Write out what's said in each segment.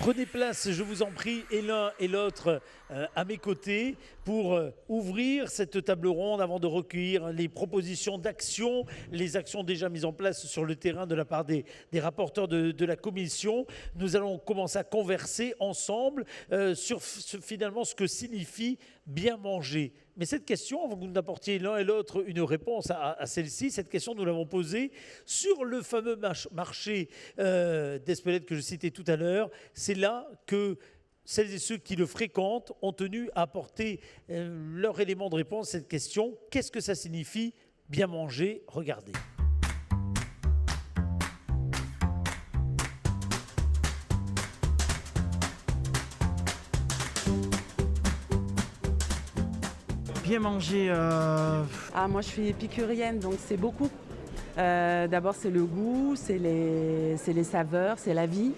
Prenez place, je vous en prie, et l'un et l'autre à mes côtés pour ouvrir cette table ronde avant de recueillir les propositions d'action, les actions déjà mises en place sur le terrain de la part des rapporteurs de la commission. Nous allons commencer à converser ensemble sur finalement ce que signifie bien manger. Mais cette question, avant que vous nous apportiez l'un et l'autre une réponse à celle-ci, cette question nous l'avons posée sur le fameux marché d'Espelette que je citais tout à l'heure. C'est là que celles et ceux qui le fréquentent ont tenu à apporter leur élément de réponse à cette question. Qu'est-ce que ça signifie bien manger? Regardez. Bien manger. Moi je suis épicurienne, donc c'est beaucoup. D'abord c'est le goût, c'est les saveurs, c'est la vie,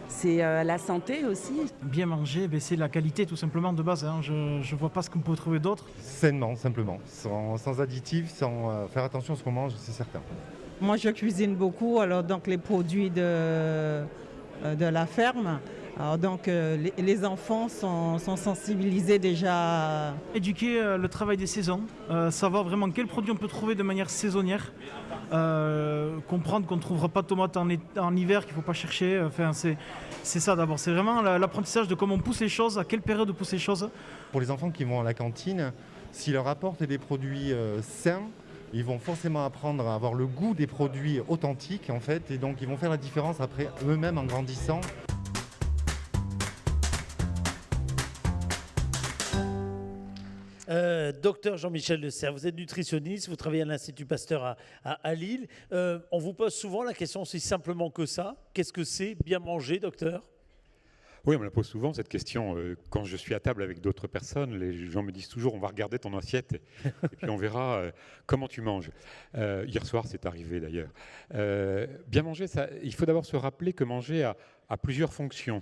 c'est la santé aussi. Bien manger, c'est la qualité tout simplement de base. Je ne vois pas ce qu'on peut trouver d'autre. Sainement, simplement, sans additifs, sans faire attention à ce qu'on mange, c'est certain. Moi je cuisine beaucoup, alors donc les produits de la ferme. Alors donc les enfants sont sensibilisés déjà. Éduquer le travail des saisons, savoir vraiment quels produits on peut trouver de manière saisonnière, comprendre qu'on ne trouvera pas de tomates en hiver, qu'il ne faut pas chercher. C'est ça d'abord, c'est vraiment l'apprentissage de comment on pousse les choses, à quelle période on pousse les choses. Pour les enfants qui vont à la cantine, s'ils leur apportent des produits sains, ils vont forcément apprendre à avoir le goût des produits authentiques en fait, et donc ils vont faire la différence après eux-mêmes en grandissant. Docteur Jean-Michel Le Cerf, vous êtes nutritionniste, vous travaillez à l'Institut Pasteur à Lille. On vous pose souvent la question aussi simplement que ça. Qu'est-ce que c'est bien manger, docteur? Oui, on me la pose souvent cette question. Quand je suis à table avec d'autres personnes, les gens me disent toujours on va regarder ton assiette et puis on verra comment tu manges. Hier soir, c'est arrivé d'ailleurs. Bien manger, il faut d'abord se rappeler que manger a plusieurs fonctions.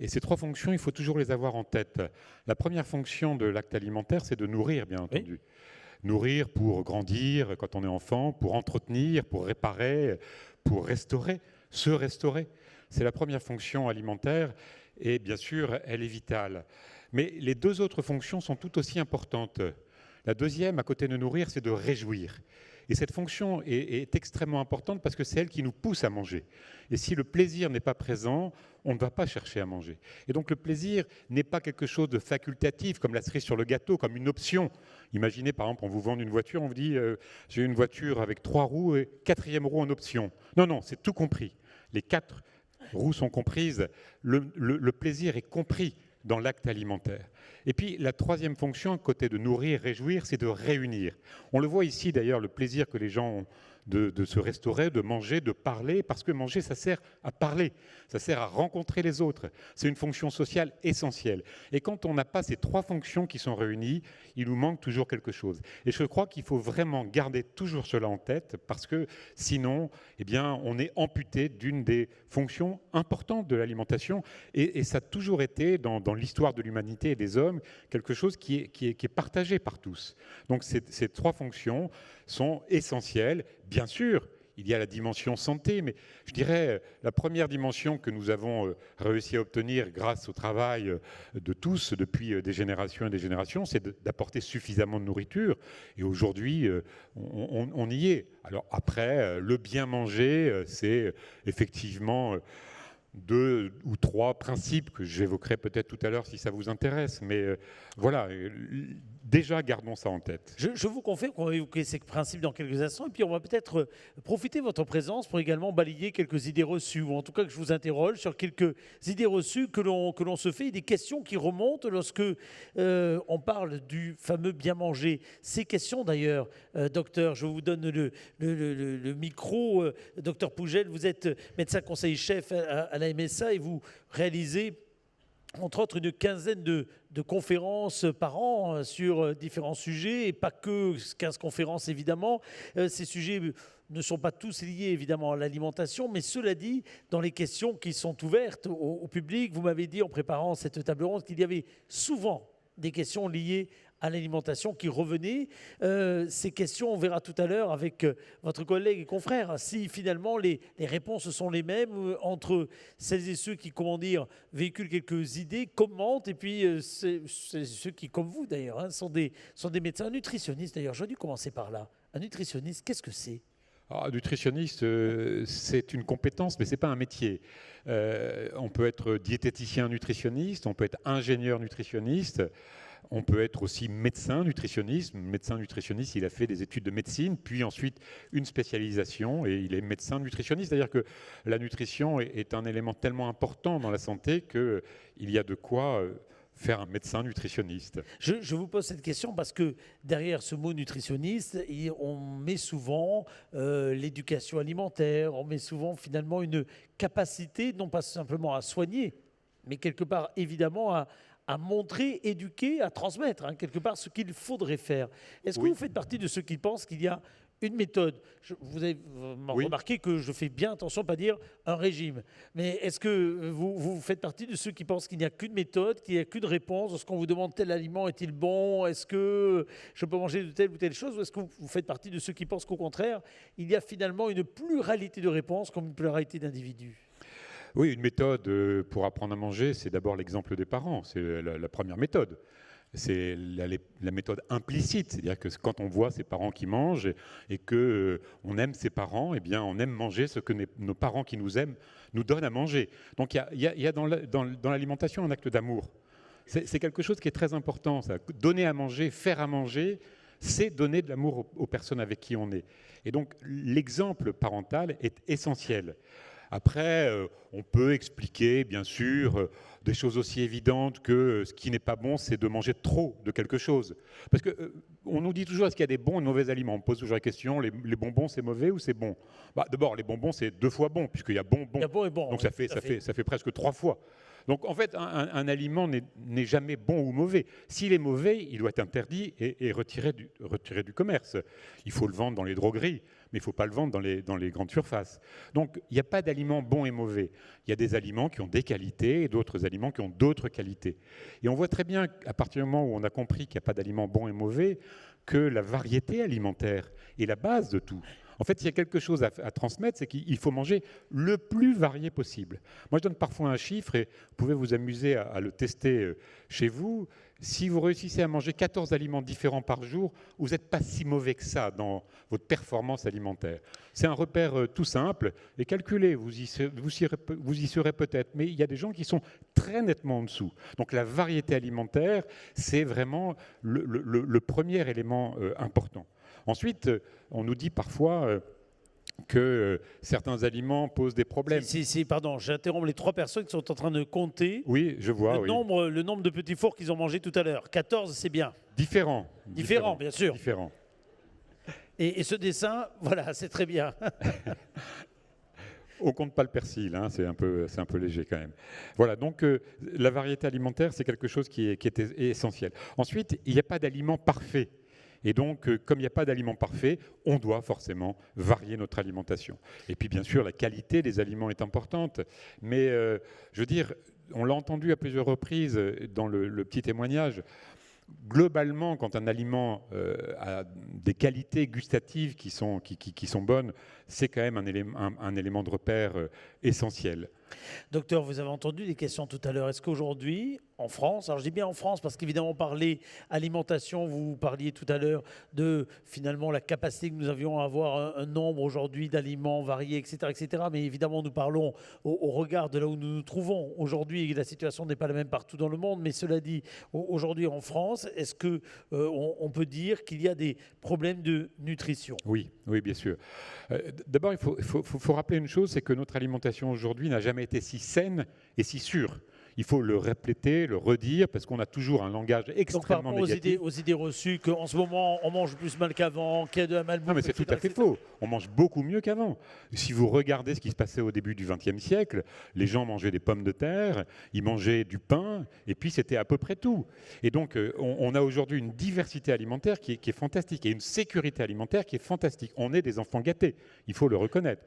Et ces trois fonctions, il faut toujours les avoir en tête. La première fonction de l'acte alimentaire, c'est de nourrir, bien entendu. Oui. Nourrir pour grandir quand on est enfant, pour entretenir, pour réparer, pour restaurer, se restaurer. C'est la première fonction alimentaire et bien sûr, elle est vitale. Mais les deux autres fonctions sont tout aussi importantes. La deuxième, à côté de nourrir, c'est de réjouir. Et cette fonction est extrêmement importante parce que c'est elle qui nous pousse à manger. Et si le plaisir n'est pas présent, on ne va pas chercher à manger. Et donc le plaisir n'est pas quelque chose de facultatif, comme la cerise sur le gâteau, comme une option. Imaginez par exemple, on vous vend une voiture, on vous dit j'ai une voiture avec 3 roues et 4e roue en option. Non, non, c'est tout compris. Les 4 roues sont comprises, le plaisir est compris dans l'acte alimentaire. Et puis la troisième fonction, à côté de nourrir, réjouir, c'est de réunir. On le voit ici d'ailleurs, le plaisir que les gens ont de se restaurer, de manger, de parler, parce que manger, ça sert à parler, ça sert à rencontrer les autres. C'est une fonction sociale essentielle. Et quand on n'a pas ces trois fonctions qui sont réunies, il nous manque toujours quelque chose. Et je crois qu'il faut vraiment garder toujours cela en tête, parce que sinon, eh bien, on est amputé d'une des fonctions importantes de l'alimentation. Et ça a toujours été, dans l'histoire de l'humanité et des hommes, quelque chose qui est partagé par tous. Donc ces trois fonctions sont essentielles. Bien sûr, il y a la dimension santé, mais je dirais la première dimension que nous avons réussi à obtenir grâce au travail de tous depuis des générations et des générations, c'est d'apporter suffisamment de nourriture. Et aujourd'hui, on y est. Alors après, le bien manger, c'est effectivement 2 ou 3 principes que j'évoquerai peut-être tout à l'heure si ça vous intéresse. Mais voilà, déjà gardons ça en tête. Je vous confirme qu'on va évoquer ces principes dans quelques instants et puis on va peut-être profiter de votre présence pour également balayer quelques idées reçues, ou en tout cas que je vous interroge sur quelques idées reçues que l'on se fait et des questions qui remontent lorsque on parle du fameux bien manger. Ces questions d'ailleurs, docteur, je vous donne le micro. Docteur Pougel, vous êtes médecin conseiller chef à la MSA et vous réalisez entre autres une quinzaine de conférences par an sur différents sujets, et pas que 15 conférences évidemment. Ces sujets ne sont pas tous liés évidemment à l'alimentation, mais cela dit, dans les questions qui sont ouvertes au public, vous m'avez dit en préparant cette table ronde qu'il y avait souvent des questions liées à l'alimentation qui revenaient. Ces questions, on verra tout à l'heure avec votre collègue et confrère, si finalement les réponses sont les mêmes entre celles et ceux qui, comment dire, véhiculent quelques idées, commentent, et puis ceux qui, comme vous d'ailleurs, hein, sont des médecins. Un nutritionniste d'ailleurs, j'aurais dû commencer par là. Un nutritionniste, qu'est-ce que c'est ? Nutritionniste, c'est une compétence, mais ce n'est pas un métier. On peut être diététicien nutritionniste, on peut être ingénieur nutritionniste, on peut être aussi médecin nutritionniste. Médecin nutritionniste, il a fait des études de médecine, puis ensuite une spécialisation, et il est médecin nutritionniste. C'est-à-dire que la nutrition est un élément tellement important dans la santé qu'il y a de quoi faire un médecin nutritionniste. Je vous pose cette question parce que derrière ce mot nutritionniste, on met souvent l'éducation alimentaire, on met souvent finalement une capacité, non pas simplement à soigner, mais quelque part évidemment à montrer, éduquer, à transmettre, hein, quelque part ce qu'il faudrait faire. Est-ce que vous faites partie de ceux qui pensent qu'il y a une méthode? Vous avez remarqué que je fais bien attention à ne pas dire un régime. Mais est-ce que vous faites partie de ceux qui pensent qu'il n'y a qu'une méthode, qu'il n'y a qu'une réponse? Lorsqu'on vous demande tel aliment est-il bon? Est-ce que je peux manger de telle ou telle chose? Ou est-ce que vous faites partie de ceux qui pensent qu'au contraire, il y a finalement une pluralité de réponses comme une pluralité d'individus? Oui, une méthode pour apprendre à manger, c'est d'abord l'exemple des parents. C'est la première méthode. C'est la méthode implicite, c'est-à-dire que quand on voit ses parents qui mangent et qu'on aime ses parents, eh bien on aime manger ce que nos parents qui nous aiment nous donnent à manger. Donc il y a dans l'alimentation un acte d'amour. C'est quelque chose qui est très important, ça. Donner à manger, faire à manger, c'est donner de l'amour aux personnes avec qui on est. Et donc l'exemple parental est essentiel. Après, on peut expliquer, bien sûr, des choses aussi évidentes que ce qui n'est pas bon, c'est de manger trop de quelque chose. Parce qu'on nous dit toujours, est-ce qu'il y a des bons et de mauvais aliments? On pose toujours la question, les bonbons, c'est mauvais ou c'est bon? D'abord, les bonbons, c'est 2 fois bon, puisqu'il y a bon. Il y a bon et bon. Donc oui, ça fait presque 3 fois. Donc en fait, un aliment n'est jamais bon ou mauvais. S'il est mauvais, il doit être interdit et retiré du commerce. Il faut le vendre dans les drogueries, mais il ne faut pas le vendre dans les grandes surfaces. Donc il n'y a pas d'aliments bons et mauvais. Il y a des aliments qui ont des qualités et d'autres aliments qui ont d'autres qualités. Et on voit très bien, à partir du moment où on a compris qu'il n'y a pas d'aliments bons et mauvais, que la variété alimentaire est la base de tout. En fait, il y a quelque chose à transmettre, c'est qu'il faut manger le plus varié possible. Moi, je donne parfois un chiffre et vous pouvez vous amuser à le tester chez vous. Si vous réussissez à manger 14 aliments différents par jour, vous n'êtes pas si mauvais que ça dans votre performance alimentaire. C'est un repère tout simple et calculé, vous y serez peut-être, mais il y a des gens qui sont très nettement en dessous. Donc la variété alimentaire, c'est vraiment le premier élément important. Ensuite, on nous dit parfois que certains aliments posent des problèmes. Pardon, j'interromps les 3 personnes qui sont en train de compter. Oui, je vois. Le nombre de petits fours qu'ils ont mangés tout à l'heure. 14, c'est bien. Différents, bien sûr. Différents. Et ce dessin, voilà, c'est très bien. On ne compte pas le persil, hein, c'est un peu léger quand même. Voilà, donc la variété alimentaire, c'est quelque chose qui est essentiel. Ensuite, il n'y a pas d'aliment parfait. Et donc, comme il n'y a pas d'aliment parfait, on doit forcément varier notre alimentation. Et puis, bien sûr, la qualité des aliments est importante. Mais, je veux dire, on l'a entendu à plusieurs reprises dans le petit témoignage, globalement, quand un aliment a des qualités gustatives qui sont bonnes, c'est quand même un élément de repère essentiel. Docteur, vous avez entendu des questions tout à l'heure. Est-ce qu'aujourd'hui, en France, alors je dis bien en France parce qu'évidemment, parler alimentation, vous parliez tout à l'heure de finalement la capacité que nous avions à avoir un nombre aujourd'hui d'aliments variés, etc. Mais évidemment, nous parlons au regard de là où nous nous trouvons. Aujourd'hui, la situation n'est pas la même partout dans le monde, mais cela dit, aujourd'hui en France, est-ce qu'on peut dire qu'il y a des problèmes de nutrition? Oui, bien sûr. D'abord, il faut rappeler une chose, c'est que notre alimentation aujourd'hui n'a jamais été si saine et si sûre. Il faut le répéter, le redire, parce qu'on a toujours un langage extrêmement négatif. Aux idées reçues qu'en ce moment, on mange plus mal qu'avant, qu'il y a de la malbouffe. Non, mais c'est tout à fait faux. On mange beaucoup mieux qu'avant. Si vous regardez ce qui se passait au début du XXe siècle, les gens mangeaient des pommes de terre, ils mangeaient du pain, et puis c'était à peu près tout. Et donc, on a aujourd'hui une diversité alimentaire qui est fantastique, et une sécurité alimentaire qui est fantastique. On est des enfants gâtés, il faut le reconnaître.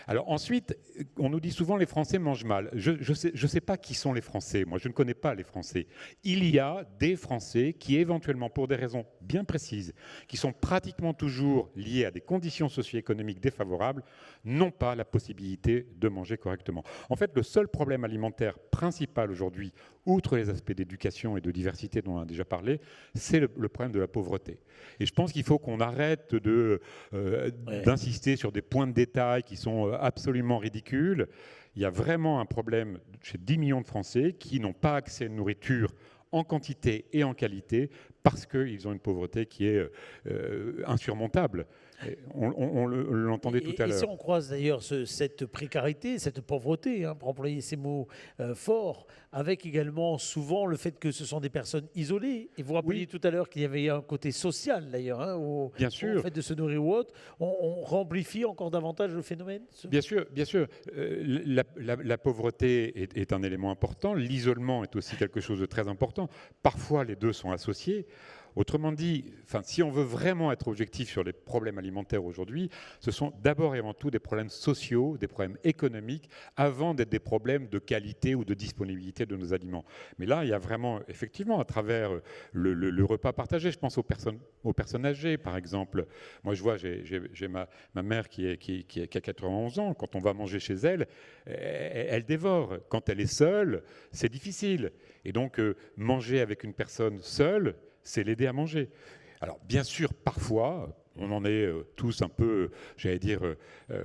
Alors ensuite, on nous dit souvent les Français mangent mal. Je ne sais pas qui sont les Français, moi je ne connais pas les Français. Il y a des Français qui éventuellement, pour des raisons bien précises, qui sont pratiquement toujours liées à des conditions socio-économiques défavorables, n'ont pas la possibilité de manger correctement. En fait, le seul problème alimentaire principal aujourd'hui, outre les aspects d'éducation et de diversité dont on a déjà parlé, c'est le problème de la pauvreté. Et je pense qu'il faut qu'on arrête d'insister sur des points de détail qui sont absolument ridicules. Il y a vraiment un problème chez 10 millions de Français qui n'ont pas accès à une nourriture en quantité et en qualité parce qu'ils ont une pauvreté qui est insurmontable. On l'entendait tout à l'heure. Et si on croise d'ailleurs cette précarité, cette pauvreté, pour employer ces mots forts, avec également souvent le fait que ce sont des personnes isolées. Et vous rappeliez tout à l'heure qu'il y avait un côté social d'ailleurs, au fait de se nourrir ou autre. On amplifie encore davantage le phénomène. Bien sûr, bien sûr. La pauvreté est un élément important. L'isolement est aussi quelque chose de très important. Parfois, les deux sont associés. Autrement dit, si on veut vraiment être objectif sur les problèmes alimentaires aujourd'hui, ce sont d'abord et avant tout des problèmes sociaux, des problèmes économiques, avant d'être des problèmes de qualité ou de disponibilité de nos aliments. Mais là, il y a vraiment, effectivement, à travers le repas partagé, je pense aux personnes âgées, par exemple. Moi, je vois, j'ai ma mère qui a 91 ans. Quand on va manger chez elle, elle dévore. Quand elle est seule, c'est difficile. Et donc, manger avec une personne seule, c'est l'aider à manger. Alors, bien sûr, parfois, on en est tous un peu, j'allais dire,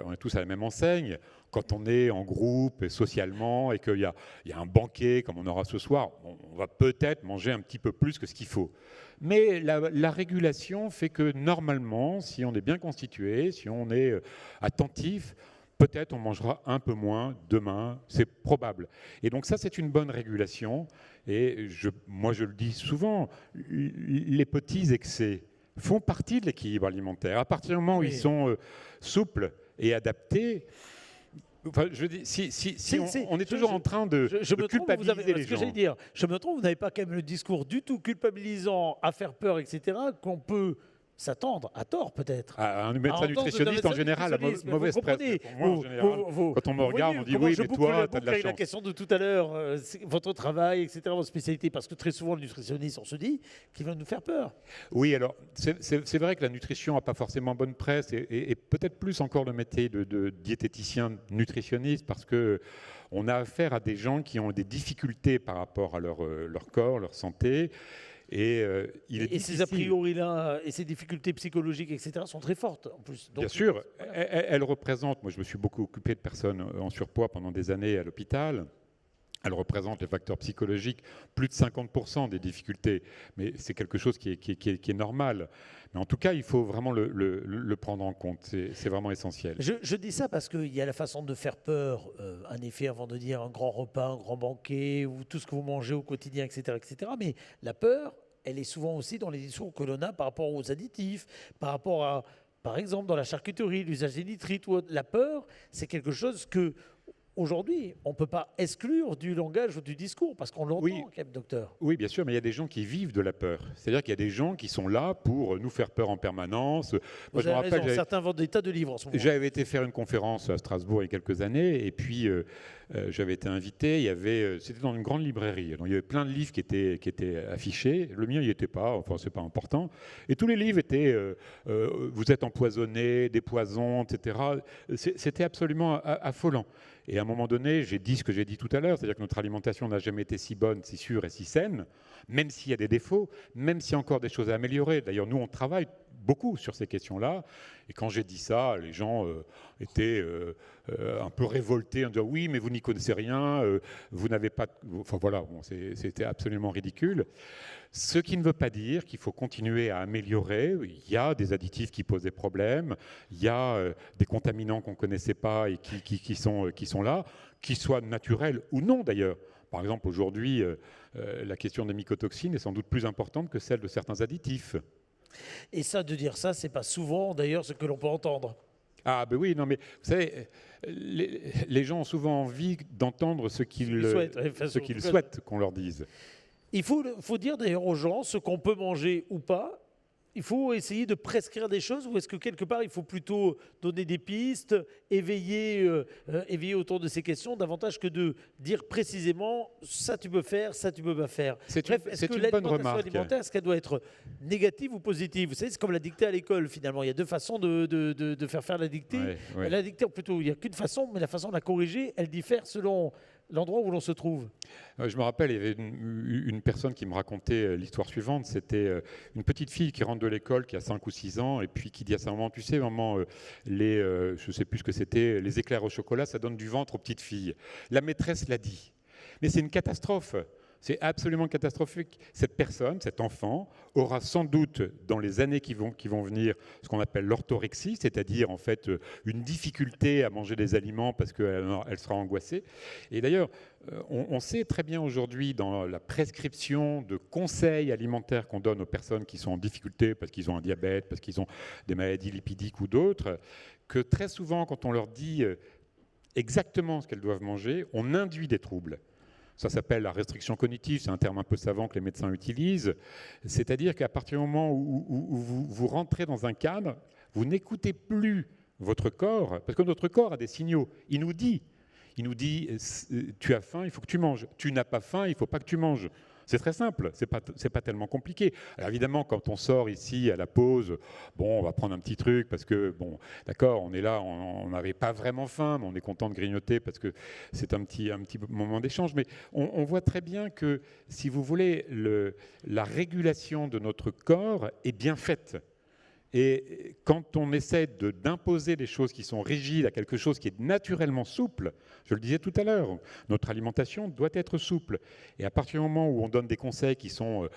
on est tous à la même enseigne. Quand on est en groupe et socialement et qu'il y a un banquet comme on aura ce soir, on va peut-être manger un petit peu plus que ce qu'il faut. Mais la régulation fait que normalement, si on est bien constitué, si on est attentif, peut-être on mangera un peu moins demain, c'est probable. Et donc ça, c'est une bonne régulation. Et moi, je le dis souvent, les petits excès font partie de l'équilibre alimentaire. À partir du moment où ils sont souples et adaptés, je dis, on est toujours en train de culpabiliser les gens. Je me trompe, vous n'avez pas quand même le discours du tout culpabilisant, à faire peur, etc., qu'on peut s'attendre, à tort peut-être. Un médecin nutritionniste en général a mauvaise presse. Moi, en général, quand on me regarde, on dit oui, mais toi, tu as de la chance. La question de tout à l'heure, votre travail, etc., votre spécialité, parce que très souvent, le nutritionniste, on se dit qu'il va nous faire peur. Oui, alors, c'est vrai que la nutrition n'a pas forcément bonne presse, et peut-être plus encore le métier de diététicien nutritionniste, parce que on a affaire à des gens qui ont des difficultés par rapport à leur corps, leur santé. Et ces a priori-là et ces difficultés psychologiques, etc., sont très fortes en plus. Donc, bien sûr, elles représentent, moi je me suis beaucoup occupé de personnes en surpoids pendant des années à l'hôpital, elles représentent les facteurs psychologiques, plus de 50% des difficultés, mais c'est quelque chose qui est normal. Mais en tout cas, il faut vraiment le prendre en compte, c'est vraiment essentiel. Je dis ça parce qu'il y a la façon de faire peur, en effet, avant de dire un grand repas, un grand banquet, ou tout ce que vous mangez au quotidien, etc., etc. Mais la peur, elle est souvent aussi dans les discours que l'on a par rapport aux additifs, par rapport à, par exemple, dans la charcuterie, l'usage des nitrites ou autre. La peur, c'est quelque chose que aujourd'hui, on ne peut pas exclure du langage ou du discours, parce qu'on l'entend, quand même, docteur. Oui, bien sûr, mais il y a des gens qui vivent de la peur. C'est-à-dire qu'il y a des gens qui sont là pour nous faire peur en permanence. Moi, je me rappelle, certains vendent des tas de livres en ce moment. J'avais été faire une conférence à Strasbourg il y a quelques années, et puis j'avais été invité, c'était dans une grande librairie, donc il y avait plein de livres qui étaient affichés. Le mien, il n'y était pas, enfin, c'est pas important. Et tous les livres étaient vous êtes empoisonné, des poisons, etc. C'était absolument affolant. Et à un moment donné, j'ai dit ce que j'ai dit tout à l'heure, c'est-à-dire que notre alimentation n'a jamais été si bonne, si sûre et si saine, même s'il y a des défauts, même s'il y a encore des choses à améliorer. D'ailleurs, nous, on travaille beaucoup sur ces questions-là. Et quand j'ai dit ça, les gens étaient un peu révoltés en disant « Oui, mais vous n'y connaissez rien, vous n'avez pas... » Enfin voilà, c'était absolument ridicule. Ce qui ne veut pas dire qu'il faut continuer à améliorer. Il y a des additifs qui posent des problèmes, il y a des contaminants qu'on ne connaissait pas et qui sont là, qu'ils soient naturels ou non d'ailleurs. Par exemple, aujourd'hui, la question des mycotoxines est sans doute plus importante que celle de certains additifs. Et ça, de dire ça, c'est pas souvent d'ailleurs ce que l'on peut entendre. Ah ben oui, non mais vous savez, les gens ont souvent envie d'entendre ce qu'ils souhaitent qu'on leur dise. Il faut dire d'ailleurs aux gens ce qu'on peut manger ou pas, il faut essayer de prescrire des choses ou est-ce que quelque part il faut plutôt donner des pistes, éveiller autour de ces questions davantage que de dire précisément ça tu peux faire, ça tu peux pas faire. Bref, est-ce que une bonne l'alimentation remarque. alimentaire, est-ce qu'elle doit être négative ou positive? Vous savez, c'est comme la dictée à l'école finalement. Il y a deux façons de faire la dictée. Ouais. La dictée, plutôt, il n'y a qu'une façon, mais la façon de la corriger, elle diffère selon l'endroit où l'on se trouve. Je me rappelle, il y avait une personne qui me racontait l'histoire suivante. C'était une petite fille qui rentre de l'école, qui a 5 ou 6 ans, et puis qui dit à sa maman, tu sais, maman, je ne sais plus ce que c'était, les éclairs au chocolat, ça donne du ventre aux petites filles. La maîtresse l'a dit. Mais c'est une catastrophe. C'est absolument catastrophique. Cette personne, cet enfant, aura sans doute dans les années qui vont venir ce qu'on appelle l'orthorexie, c'est-à-dire en fait une difficulté à manger des aliments parce qu'elle sera angoissée. Et d'ailleurs, on sait très bien aujourd'hui dans la prescription de conseils alimentaires qu'on donne aux personnes qui sont en difficulté parce qu'ils ont un diabète, parce qu'ils ont des maladies lipidiques ou d'autres, que très souvent quand on leur dit exactement ce qu'elles doivent manger, on induit des troubles. Ça s'appelle la restriction cognitive, c'est un terme un peu savant que les médecins utilisent. C'est-à-dire qu'à partir du moment où vous rentrez dans un cadre, vous n'écoutez plus votre corps, parce que notre corps a des signaux. Il nous dit, tu as faim, il faut que tu manges. Tu n'as pas faim, il ne faut pas que tu manges. C'est très simple, c'est pas tellement compliqué. Alors évidemment, quand on sort ici à la pause, bon, on va prendre un petit truc parce que, bon, d'accord, on est là, on n'avait pas vraiment faim, mais on est content de grignoter parce que c'est un petit moment d'échange. Mais on voit très bien que, si vous voulez, la régulation de notre corps est bien faite. Et quand on essaie d'imposer des choses qui sont rigides à quelque chose qui est naturellement souple, je le disais tout à l'heure, notre alimentation doit être souple. Et à partir du moment où on donne des conseils qui sont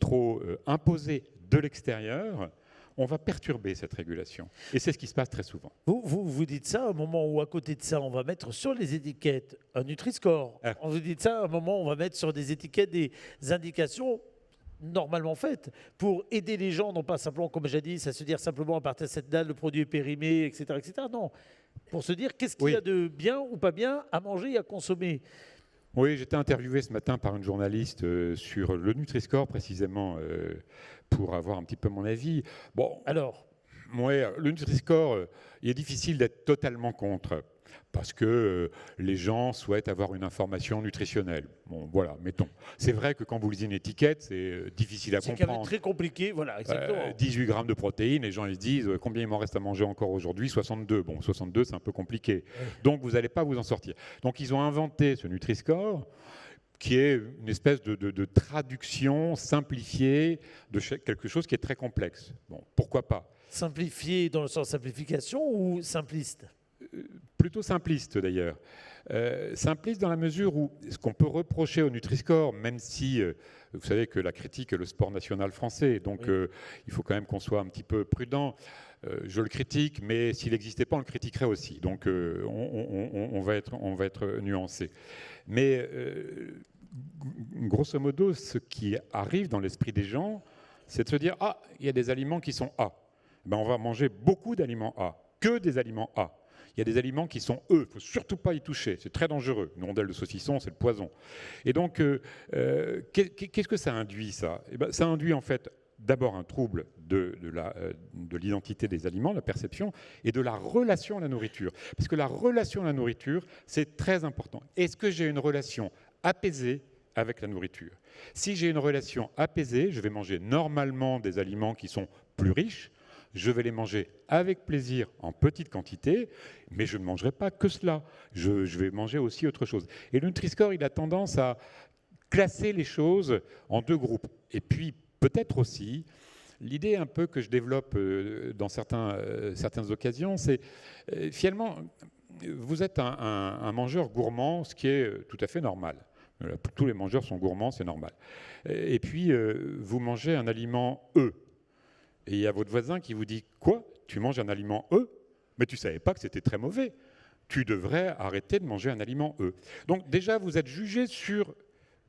trop imposés de l'extérieur, on va perturber cette régulation. Et c'est ce qui se passe très souvent. Vous dites ça au moment où, à côté de ça, on va mettre sur les étiquettes un Nutri-Score. Vous dites ça au moment où on va mettre sur des étiquettes des indications normalement faites pour aider les gens, non pas simplement, comme j'ai dit, à se dire simplement à partir de cette date, le produit est périmé, etc. etc. Non, pour se dire qu'est-ce qu'il y a de bien ou pas bien à manger et à consommer. Oui, j'étais interviewé ce matin par une journaliste sur le Nutri-Score, précisément, pour avoir un petit peu mon avis. Bon, alors, ouais, le Nutri-Score, il est difficile d'être totalement contre. Parce que les gens souhaitent avoir une information nutritionnelle. Bon, voilà, mettons. C'est vrai que quand vous lisez une étiquette, c'est difficile à comprendre. C'est très compliqué, voilà, exactement. 18 grammes de protéines, les gens ils se disent combien il m'en reste à manger encore aujourd'hui? 62. Bon, 62, c'est un peu compliqué. Donc, vous n'allez pas vous en sortir. Donc, ils ont inventé ce Nutri-Score, qui est une espèce de traduction simplifiée de quelque chose qui est très complexe. Bon, pourquoi pas? Simplifié dans le sens simplification ou simpliste? Plutôt simpliste d'ailleurs. Simpliste dans la mesure où ce qu'on peut reprocher au Nutri-Score, même si vous savez que la critique est le sport national français, donc il faut quand même qu'on soit un petit peu prudent. Je le critique, mais s'il n'existait pas, on le critiquerait aussi. Donc on va être nuancé. Mais grosso modo, ce qui arrive dans l'esprit des gens, c'est de se dire ah, il y a des aliments qui sont A. Ben, on va manger beaucoup d'aliments A, que des aliments A. Il y a des aliments qui sont E, il ne faut surtout pas y toucher, c'est très dangereux. Une rondelle de saucisson, c'est le poison. Et donc, qu'est-ce que ça induit, ça? Eh ben, ça induit en fait d'abord un trouble de l'identité des aliments, la perception, et de la relation à la nourriture. Parce que la relation à la nourriture, c'est très important. Est-ce que j'ai une relation apaisée avec la nourriture? Si j'ai une relation apaisée, je vais manger normalement des aliments qui sont plus riches. Je vais les manger avec plaisir en petite quantité, mais je ne mangerai pas que cela. Je vais manger aussi autre chose. Et le Nutri-Score, il a tendance à classer les choses en deux groupes. Et puis, peut-être aussi, l'idée un peu que je développe dans certaines occasions, c'est finalement, vous êtes un mangeur gourmand, ce qui est tout à fait normal. Tous les mangeurs sont gourmands, c'est normal. Et puis, vous mangez un aliment E. Et il y a votre voisin qui vous dit « Quoi? Tu manges un aliment E? Mais tu ne savais pas que c'était très mauvais. Tu devrais arrêter de manger un aliment E. » Donc déjà, vous êtes jugé sur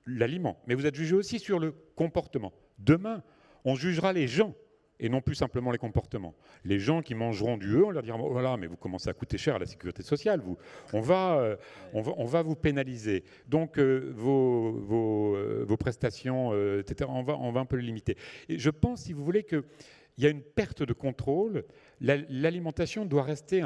l'aliment, mais vous êtes jugé aussi sur le comportement. Demain, on jugera les gens et non plus simplement les comportements. Les gens qui mangeront du E, on leur dira « Oh là là, mais vous commencez à coûter cher à la sécurité sociale. On va vous pénaliser. Donc vos prestations, etc., on va un peu les limiter. » Et je pense, si vous voulez, que il y a une perte de contrôle. L'alimentation doit rester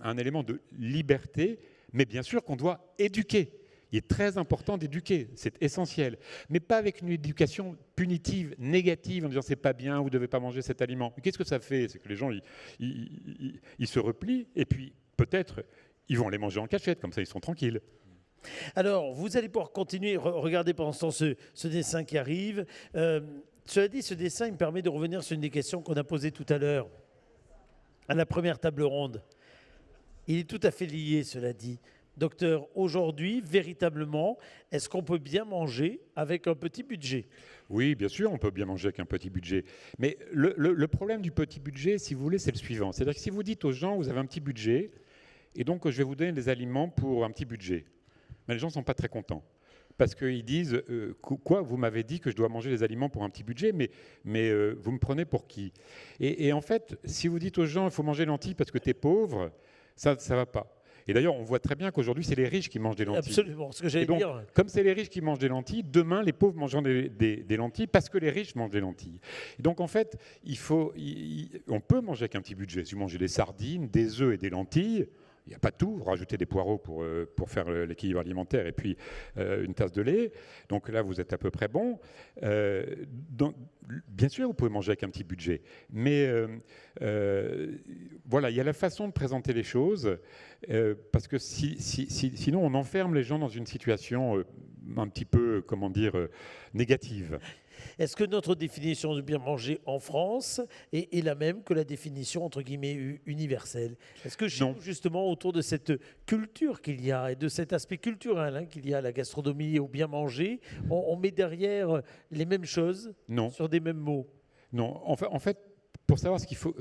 un élément de liberté, mais bien sûr qu'on doit éduquer. Il est très important d'éduquer, c'est essentiel. Mais pas avec une éducation punitive, négative, en disant c'est pas bien, vous ne devez pas manger cet aliment. Mais qu'est-ce que ça fait? C'est que les gens, ils se replient, et puis peut-être, ils vont les manger en cachette, comme ça ils sont tranquilles. Alors, vous allez pouvoir continuer, regarder pendant ce temps ce dessin qui arrive. Cela dit, ce dessin il me permet de revenir sur une des questions qu'on a posées tout à l'heure, à la première table ronde. Il est tout à fait lié, cela dit. Docteur, aujourd'hui, véritablement, est-ce qu'on peut bien manger avec un petit budget? Oui, bien sûr, on peut bien manger avec un petit budget. Mais le problème du petit budget, si vous voulez, c'est le suivant. C'est-à-dire que si vous dites aux gens, vous avez un petit budget, et donc je vais vous donner des aliments pour un petit budget, mais les gens ne sont pas très contents. Parce qu'ils disent, quoi, vous m'avez dit que je dois manger des aliments pour un petit budget, mais vous me prenez pour qui? Et en fait, si vous dites aux gens, il faut manger des lentilles parce que tu es pauvre, ça ne va pas. Et d'ailleurs, on voit très bien qu'aujourd'hui, c'est les riches qui mangent des lentilles. Absolument, ce que j'allais dire. Comme c'est les riches qui mangent des lentilles, demain, les pauvres mangeront des lentilles parce que les riches mangent des lentilles. Et donc, en fait, on peut manger avec un petit budget. Si vous mangez des sardines, des œufs et des lentilles, il n'y a pas de tout. Rajouter des poireaux pour faire l'équilibre alimentaire et puis une tasse de lait. Donc là, vous êtes à peu près bon. Bien sûr, vous pouvez manger avec un petit budget. Mais voilà, il y a la façon de présenter les choses. Parce que sinon, on enferme les gens dans une situation un petit peu, comment dire, négative. Est-ce que notre définition de bien manger en France est la même que la définition, entre guillemets, universelle? Est-ce que chez nous, justement, autour de cette culture qu'il y a et de cet aspect culturel qu'il y a à la gastronomie au bien manger, on met derrière les mêmes choses sur des mêmes mots? Non, en fait, pour savoir ce qu'il faut...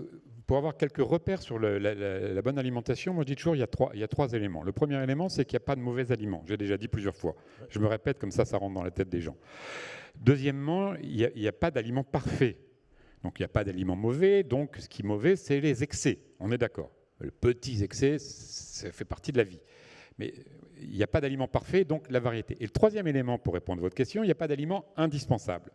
Pour avoir quelques repères sur la bonne alimentation, moi je dis toujours il y a trois éléments. Le premier élément, c'est qu'il n'y a pas de mauvais aliments. J'ai déjà dit plusieurs fois. Je me répète, comme ça rentre dans la tête des gens. Deuxièmement, il n'y a pas d'aliments parfaits. Donc il n'y a pas d'aliments mauvais. Donc ce qui est mauvais, c'est les excès. On est d'accord. Les petits excès, ça fait partie de la vie. Mais il n'y a pas d'aliments parfaits, donc la variété. Et le troisième élément, pour répondre à votre question, il n'y a pas d'aliments indispensables.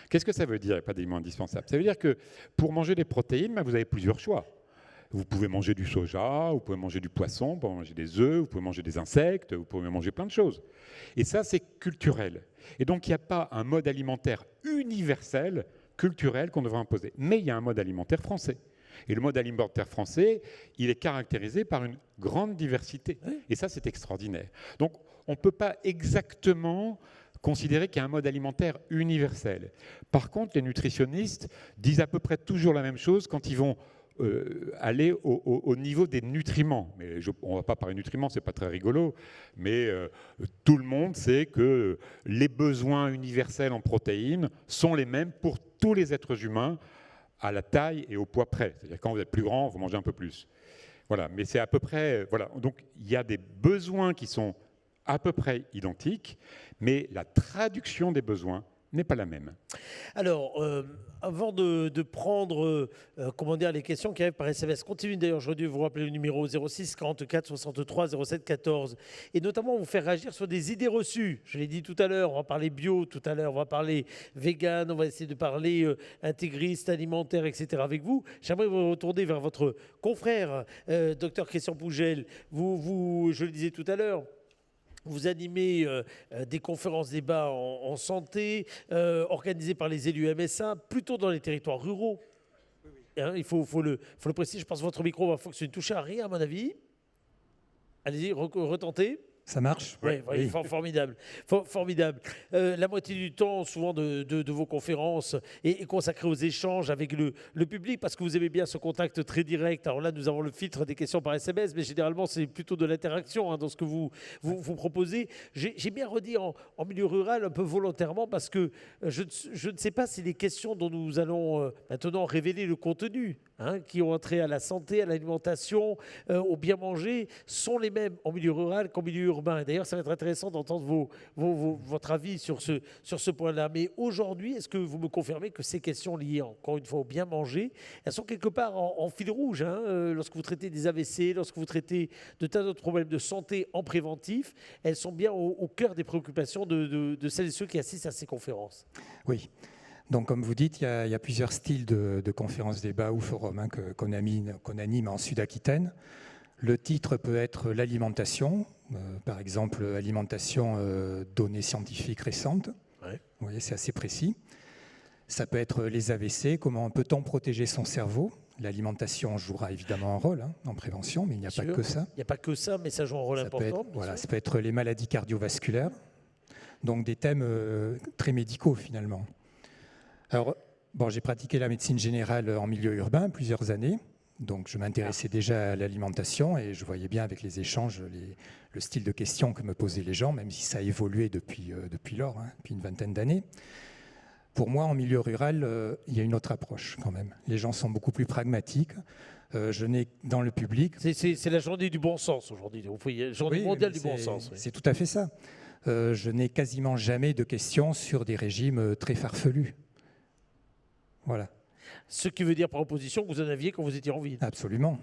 Qu'est-ce que ça veut dire, pas d'aliments indispensables? Ça veut dire que pour manger des protéines, vous avez plusieurs choix. Vous pouvez manger du soja, vous pouvez manger du poisson, vous pouvez manger des œufs, vous pouvez manger des insectes, vous pouvez manger plein de choses. Et ça, c'est culturel. Et donc, il n'y a pas un mode alimentaire universel, culturel, qu'on devrait imposer. Mais il y a un mode alimentaire français. Et le mode alimentaire français, il est caractérisé par une grande diversité. Et ça, c'est extraordinaire. Donc, on ne peut pas exactement considérer qu'il y a un mode alimentaire universel. Par contre, les nutritionnistes disent à peu près toujours la même chose quand ils vont aller au niveau des nutriments. Mais on ne va pas parler de nutriments, ce n'est pas très rigolo, mais tout le monde sait que les besoins universels en protéines sont les mêmes pour tous les êtres humains à la taille et au poids près. C'est-à-dire quand vous êtes plus grand, vous mangez un peu plus. Voilà, mais c'est à peu près... Voilà. Donc il y a des besoins qui sont à peu près identiques, mais la traduction des besoins n'est pas la même. Alors, avant de prendre comment dire, les questions qui arrivent par SMS, continuez d'ailleurs aujourd'hui, vous rappelez le numéro 06 44 63 07 14 et notamment vous faire réagir sur des idées reçues. Je l'ai dit tout à l'heure, on va parler bio tout à l'heure, on va parler vegan, on va essayer de parler intégriste, alimentaire, etc. avec vous. J'aimerais vous retourner vers votre confrère, docteur Christian Pougel. Vous, je le disais tout à l'heure, vous animez des conférences débats en santé, organisées par les élus MSA, plutôt dans les territoires ruraux. Hein, il faut le préciser. Je pense que votre micro va fonctionner. Touchez à rien, à mon avis. Allez-y, retentez. Ça marche? Oui. Formidable. Formidable. La moitié du temps, souvent, de vos conférences est consacrée aux échanges avec le public, parce que vous aimez bien ce contact très direct. Alors là, nous avons le filtre des questions par SMS, mais généralement, c'est plutôt de l'interaction dans ce que vous proposez. J'ai bien redit en milieu rural, un peu volontairement, parce que je ne sais pas si les questions dont nous allons maintenant révéler le contenu, qui ont trait à la santé, à l'alimentation, au bien manger, sont les mêmes en milieu rural qu'en milieu urbain. Et d'ailleurs, ça va être intéressant d'entendre votre avis sur ce point-là. Mais aujourd'hui, est-ce que vous me confirmez que ces questions liées, encore une fois, au bien manger, elles sont quelque part en fil rouge lorsque vous traitez des AVC, lorsque vous traitez de tas d'autres problèmes de santé en préventif, elles sont bien au cœur des préoccupations de celles et ceux qui assistent à ces conférences? Oui. Donc, comme vous dites, il y a plusieurs styles de conférences débats ou forums hein, qu'on anime en Sud-Aquitaine. Le titre peut être l'alimentation, par exemple alimentation données scientifiques récentes. Ouais. Vous voyez, c'est assez précis. Ça peut être les AVC, comment peut-on protéger son cerveau? L'alimentation jouera évidemment un rôle hein, en prévention, mais il n'y a pas que ça. Il n'y a pas que ça, mais ça joue un rôle important. Ça peut être les maladies cardiovasculaires, donc des thèmes très médicaux finalement. Alors, bon, j'ai pratiqué la médecine générale en milieu urbain plusieurs années, donc je m'intéressais déjà à l'alimentation et je voyais bien avec les échanges le style de questions que me posaient les gens, même si ça a évolué depuis lors, hein, depuis une vingtaine d'années. Pour moi, en milieu rural, il y a une autre approche quand même. Les gens sont beaucoup plus pragmatiques. Je n'ai dans le public... C'est la journée du bon sens aujourd'hui, la journée mondiale du bon sens. Oui. C'est tout à fait ça. Je n'ai quasiment jamais de questions sur des régimes très farfelus. Voilà. Ce qui veut dire par opposition que vous en aviez quand vous étiez en ville. Absolument.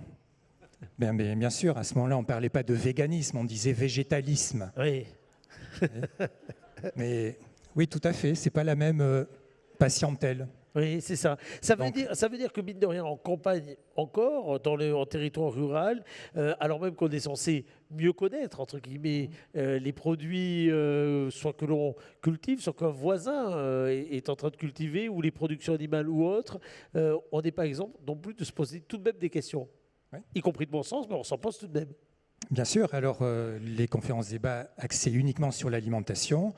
Bien sûr, à ce moment-là, on ne parlait pas de véganisme, on disait végétalisme. Oui. Mais oui, tout à fait, ce n'est pas la même patientèle. Oui, c'est ça. Ça veut dire que, mine de rien, en campagne encore, en territoire rural, alors même qu'on est censé mieux connaître, entre guillemets, les produits, soit que l'on cultive, soit qu'un voisin est en train de cultiver, ou les productions animales ou autres, on n'est pas exemple non plus de se poser tout de même des questions, oui. Y compris de bon sens, mais on s'en pose tout de même. Bien sûr. Alors, les conférences débats axées uniquement sur l'alimentation,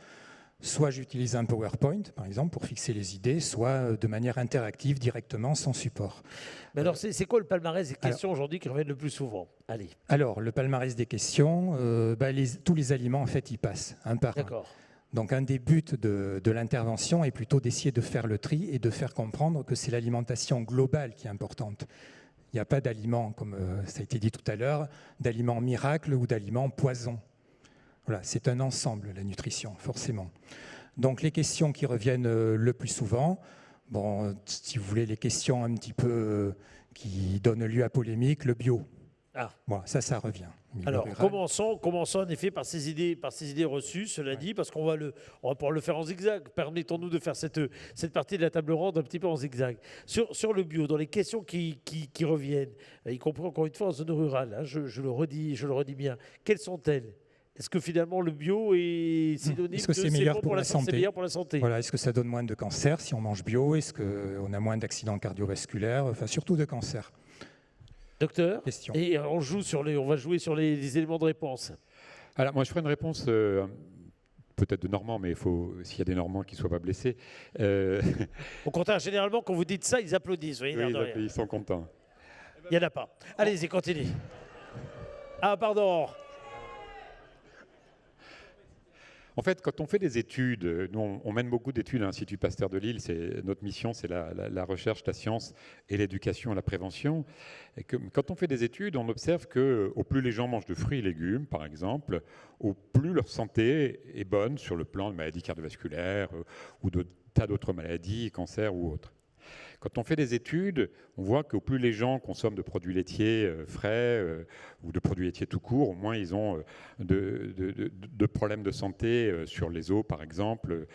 soit j'utilise un PowerPoint, par exemple, pour fixer les idées, soit de manière interactive, directement, sans support. Mais alors, c'est quoi le palmarès des questions aujourd'hui qui reviennent le plus souvent? Allez. Alors, le palmarès des questions, tous les aliments, en fait, y passent, un par un. D'accord. Donc, un des buts de l'intervention est plutôt d'essayer de faire le tri et de faire comprendre que c'est l'alimentation globale qui est importante. Il n'y a pas d'aliments, comme ça a été dit tout à l'heure, d'aliments miracles ou d'aliments poison. Voilà, c'est un ensemble, la nutrition, forcément. Donc, les questions qui reviennent le plus souvent, bon, si vous voulez, les questions un petit peu qui donnent lieu à polémique, le bio. Ah. Bon, ça revient. Alors, commençons en effet par ces idées reçues, cela dit, parce qu'on va pouvoir le faire en zigzag. Permettons-nous de faire cette partie de la table ronde un petit peu en zigzag. Sur le bio, dans les questions qui reviennent, y compris encore une fois en zone rurale, hein, je le redis bien, quelles sont-elles? Est-ce que finalement le bio est synonyme de c'est meilleur pour la santé? C'est meilleur pour la santé. Voilà, est-ce que ça donne moins de cancer si on mange bio? Est-ce qu'on a moins d'accidents cardiovasculaires? Enfin, surtout de cancer. Docteur, question. Et on va jouer sur les éléments de réponse. Alors moi je ferai une réponse peut-être de Normand, mais il faut s'il y a des Normands qui ne soient pas blessés. Au contraire, généralement quand vous dites ça, ils applaudissent. Vous voyez, oui, ils sont contents. Il n'y en a pas. Allez-y, continuez. Ah pardon. En fait, quand on fait des études, nous on mène beaucoup d'études à l'Institut Pasteur de Lille, notre mission c'est la recherche, la science et l'éducation et la prévention. Et quand on fait des études, on observe que au plus les gens mangent de fruits et légumes, par exemple, au plus leur santé est bonne sur le plan de maladies cardiovasculaires ou de tas d'autres maladies, cancers ou autres. Quand on fait des études, on voit qu'au plus les gens consomment de produits laitiers frais ou de produits laitiers tout court, au moins ils ont de problèmes de santé sur les os, par exemple.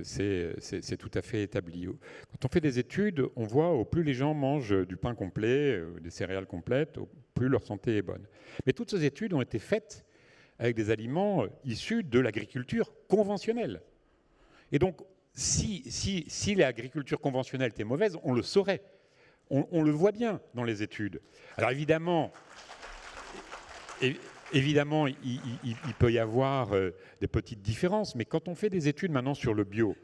C'est tout à fait établi. Quand on fait des études, on voit au plus les gens mangent du pain complet, des céréales complètes, au plus leur santé est bonne. Mais toutes ces études ont été faites avec des aliments issus de l'agriculture conventionnelle. Et donc, si l'agriculture conventionnelle était mauvaise, on le saurait. On le voit bien dans les études. Alors évidemment, il peut y avoir des petites différences, mais quand on fait des études maintenant sur le bio,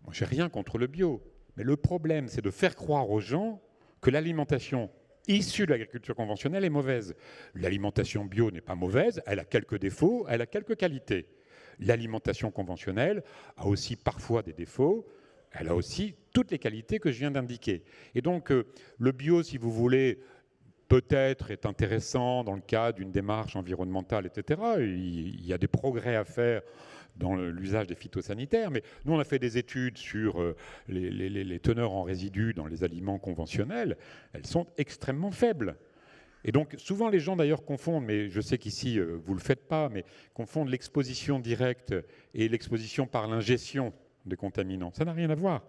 moi j'ai rien contre le bio, mais le problème c'est de faire croire aux gens que l'alimentation issue de l'agriculture conventionnelle est mauvaise. L'alimentation bio n'est pas mauvaise, elle a quelques défauts, elle a quelques qualités. L'alimentation conventionnelle a aussi parfois des défauts, elle a aussi toutes les qualités que je viens d'indiquer. Et donc, le bio, si vous voulez, peut-être est intéressant dans le cadre d'une démarche environnementale, etc. Il y a des progrès à faire dans l'usage des phytosanitaires, mais nous, on a fait des études sur les teneurs en résidus dans les aliments conventionnels. Elles sont extrêmement faibles. Et donc, souvent, les gens, d'ailleurs, confondent, mais je sais qu'ici, vous ne le faites pas, mais confondent l'exposition directe et l'exposition par l'ingestion des contaminants. Ça n'a rien à voir.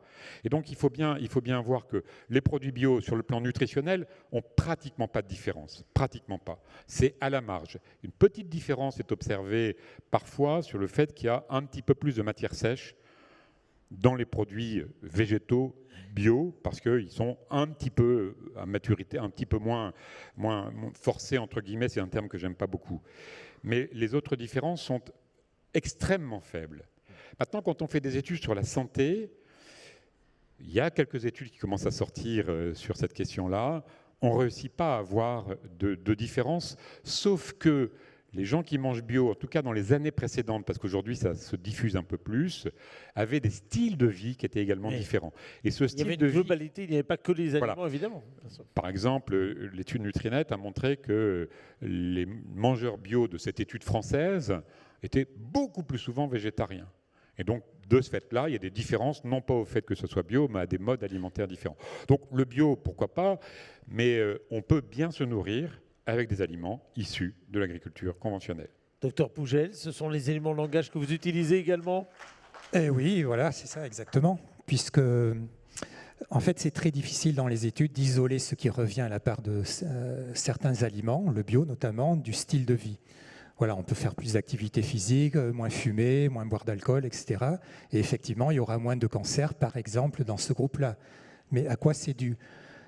Et donc, il faut bien voir que les produits bio, sur le plan nutritionnel, ont pratiquement pas de différence. Pratiquement pas. C'est à la marge. Une petite différence est observée parfois sur le fait qu'il y a un petit peu plus de matière sèche dans les produits végétaux bio, parce qu'ils sont un petit peu à maturité, un petit peu moins forcés, entre guillemets, c'est un terme que j'aime pas beaucoup. Mais les autres différences sont extrêmement faibles. Maintenant, quand on fait des études sur la santé, il y a quelques études qui commencent à sortir sur cette question-là. On ne réussit pas à avoir de différence, sauf que les gens qui mangent bio, en tout cas dans les années précédentes, parce qu'aujourd'hui ça se diffuse un peu plus, avaient des styles de vie qui étaient également différents. Et ce Il y avait une globalité, il n'y avait pas que les aliments, évidemment. Par exemple, l'étude Nutrinet a montré que les mangeurs bio de cette étude française étaient beaucoup plus souvent végétariens. Et donc, de ce fait-là, il y a des différences, non pas au fait que ce soit bio, mais à des modes alimentaires différents. Donc, le bio, pourquoi pas, mais on peut bien se nourrir avec des aliments issus de l'agriculture conventionnelle. Docteur Pougel, ce sont les éléments de langage que vous utilisez également? Eh oui, voilà, c'est ça exactement. Puisque, en fait, c'est très difficile dans les études d'isoler ce qui revient à la part de certains aliments, le bio notamment, du style de vie. Voilà, on peut faire plus d'activité physique, moins fumer, moins boire d'alcool, etc. Et effectivement, il y aura moins de cancers, par exemple, dans ce groupe-là. Mais à quoi c'est dû?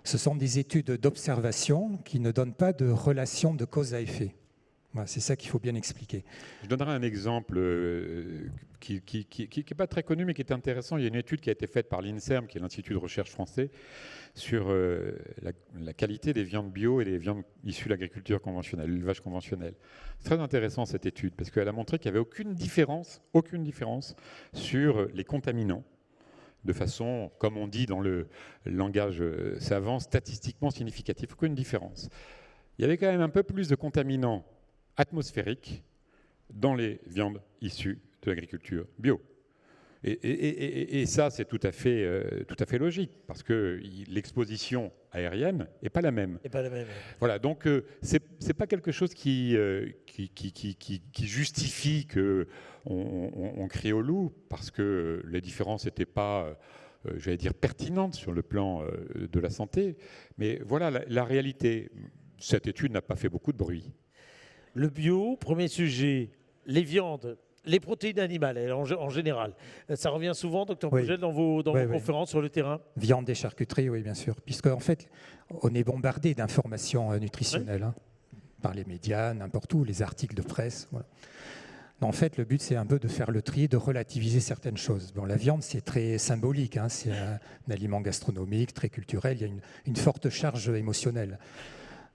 Ce sont des études d'observation qui ne donnent pas de relation de cause à effet. Voilà, c'est ça qu'il faut bien expliquer. Je donnerai un exemple qui n'est pas très connu, mais qui est intéressant. Il y a une étude qui a été faite par l'INSERM, qui est l'Institut de recherche français, sur la qualité des viandes bio et des viandes issues de l'agriculture conventionnelle, l'élevage conventionnel. C'est très intéressant cette étude, parce qu'elle a montré qu'il n'y avait aucune différence sur les contaminants, de façon, comme on dit dans le langage savant, statistiquement significative. Aucune différence. Il y avait quand même un peu plus de contaminants atmosphériques dans les viandes issues de l'agriculture bio. Et ça, c'est tout à fait logique, parce que l'exposition aérienne n'est pas la même. Voilà, donc c'est pas quelque chose qui justifie qu'on crie au loup, parce que les différences n'étaient pas, j'allais dire, pertinentes sur le plan de la santé. Mais voilà la réalité. Cette étude n'a pas fait beaucoup de bruit. Le bio, premier sujet, les viandes. Les protéines animales, en général. Ça revient souvent, docteur Pougel, dans vos conférences sur le terrain? Viande et charcuterie, oui, bien sûr. Puisque, en fait, on est bombardé d'informations nutritionnelles par les médias, n'importe où, les articles de presse. Voilà. En fait, le but, c'est un peu de faire le tri, de relativiser certaines choses. Bon, la viande, c'est très symbolique. C'est un aliment gastronomique, très culturel. Il y a une forte charge émotionnelle.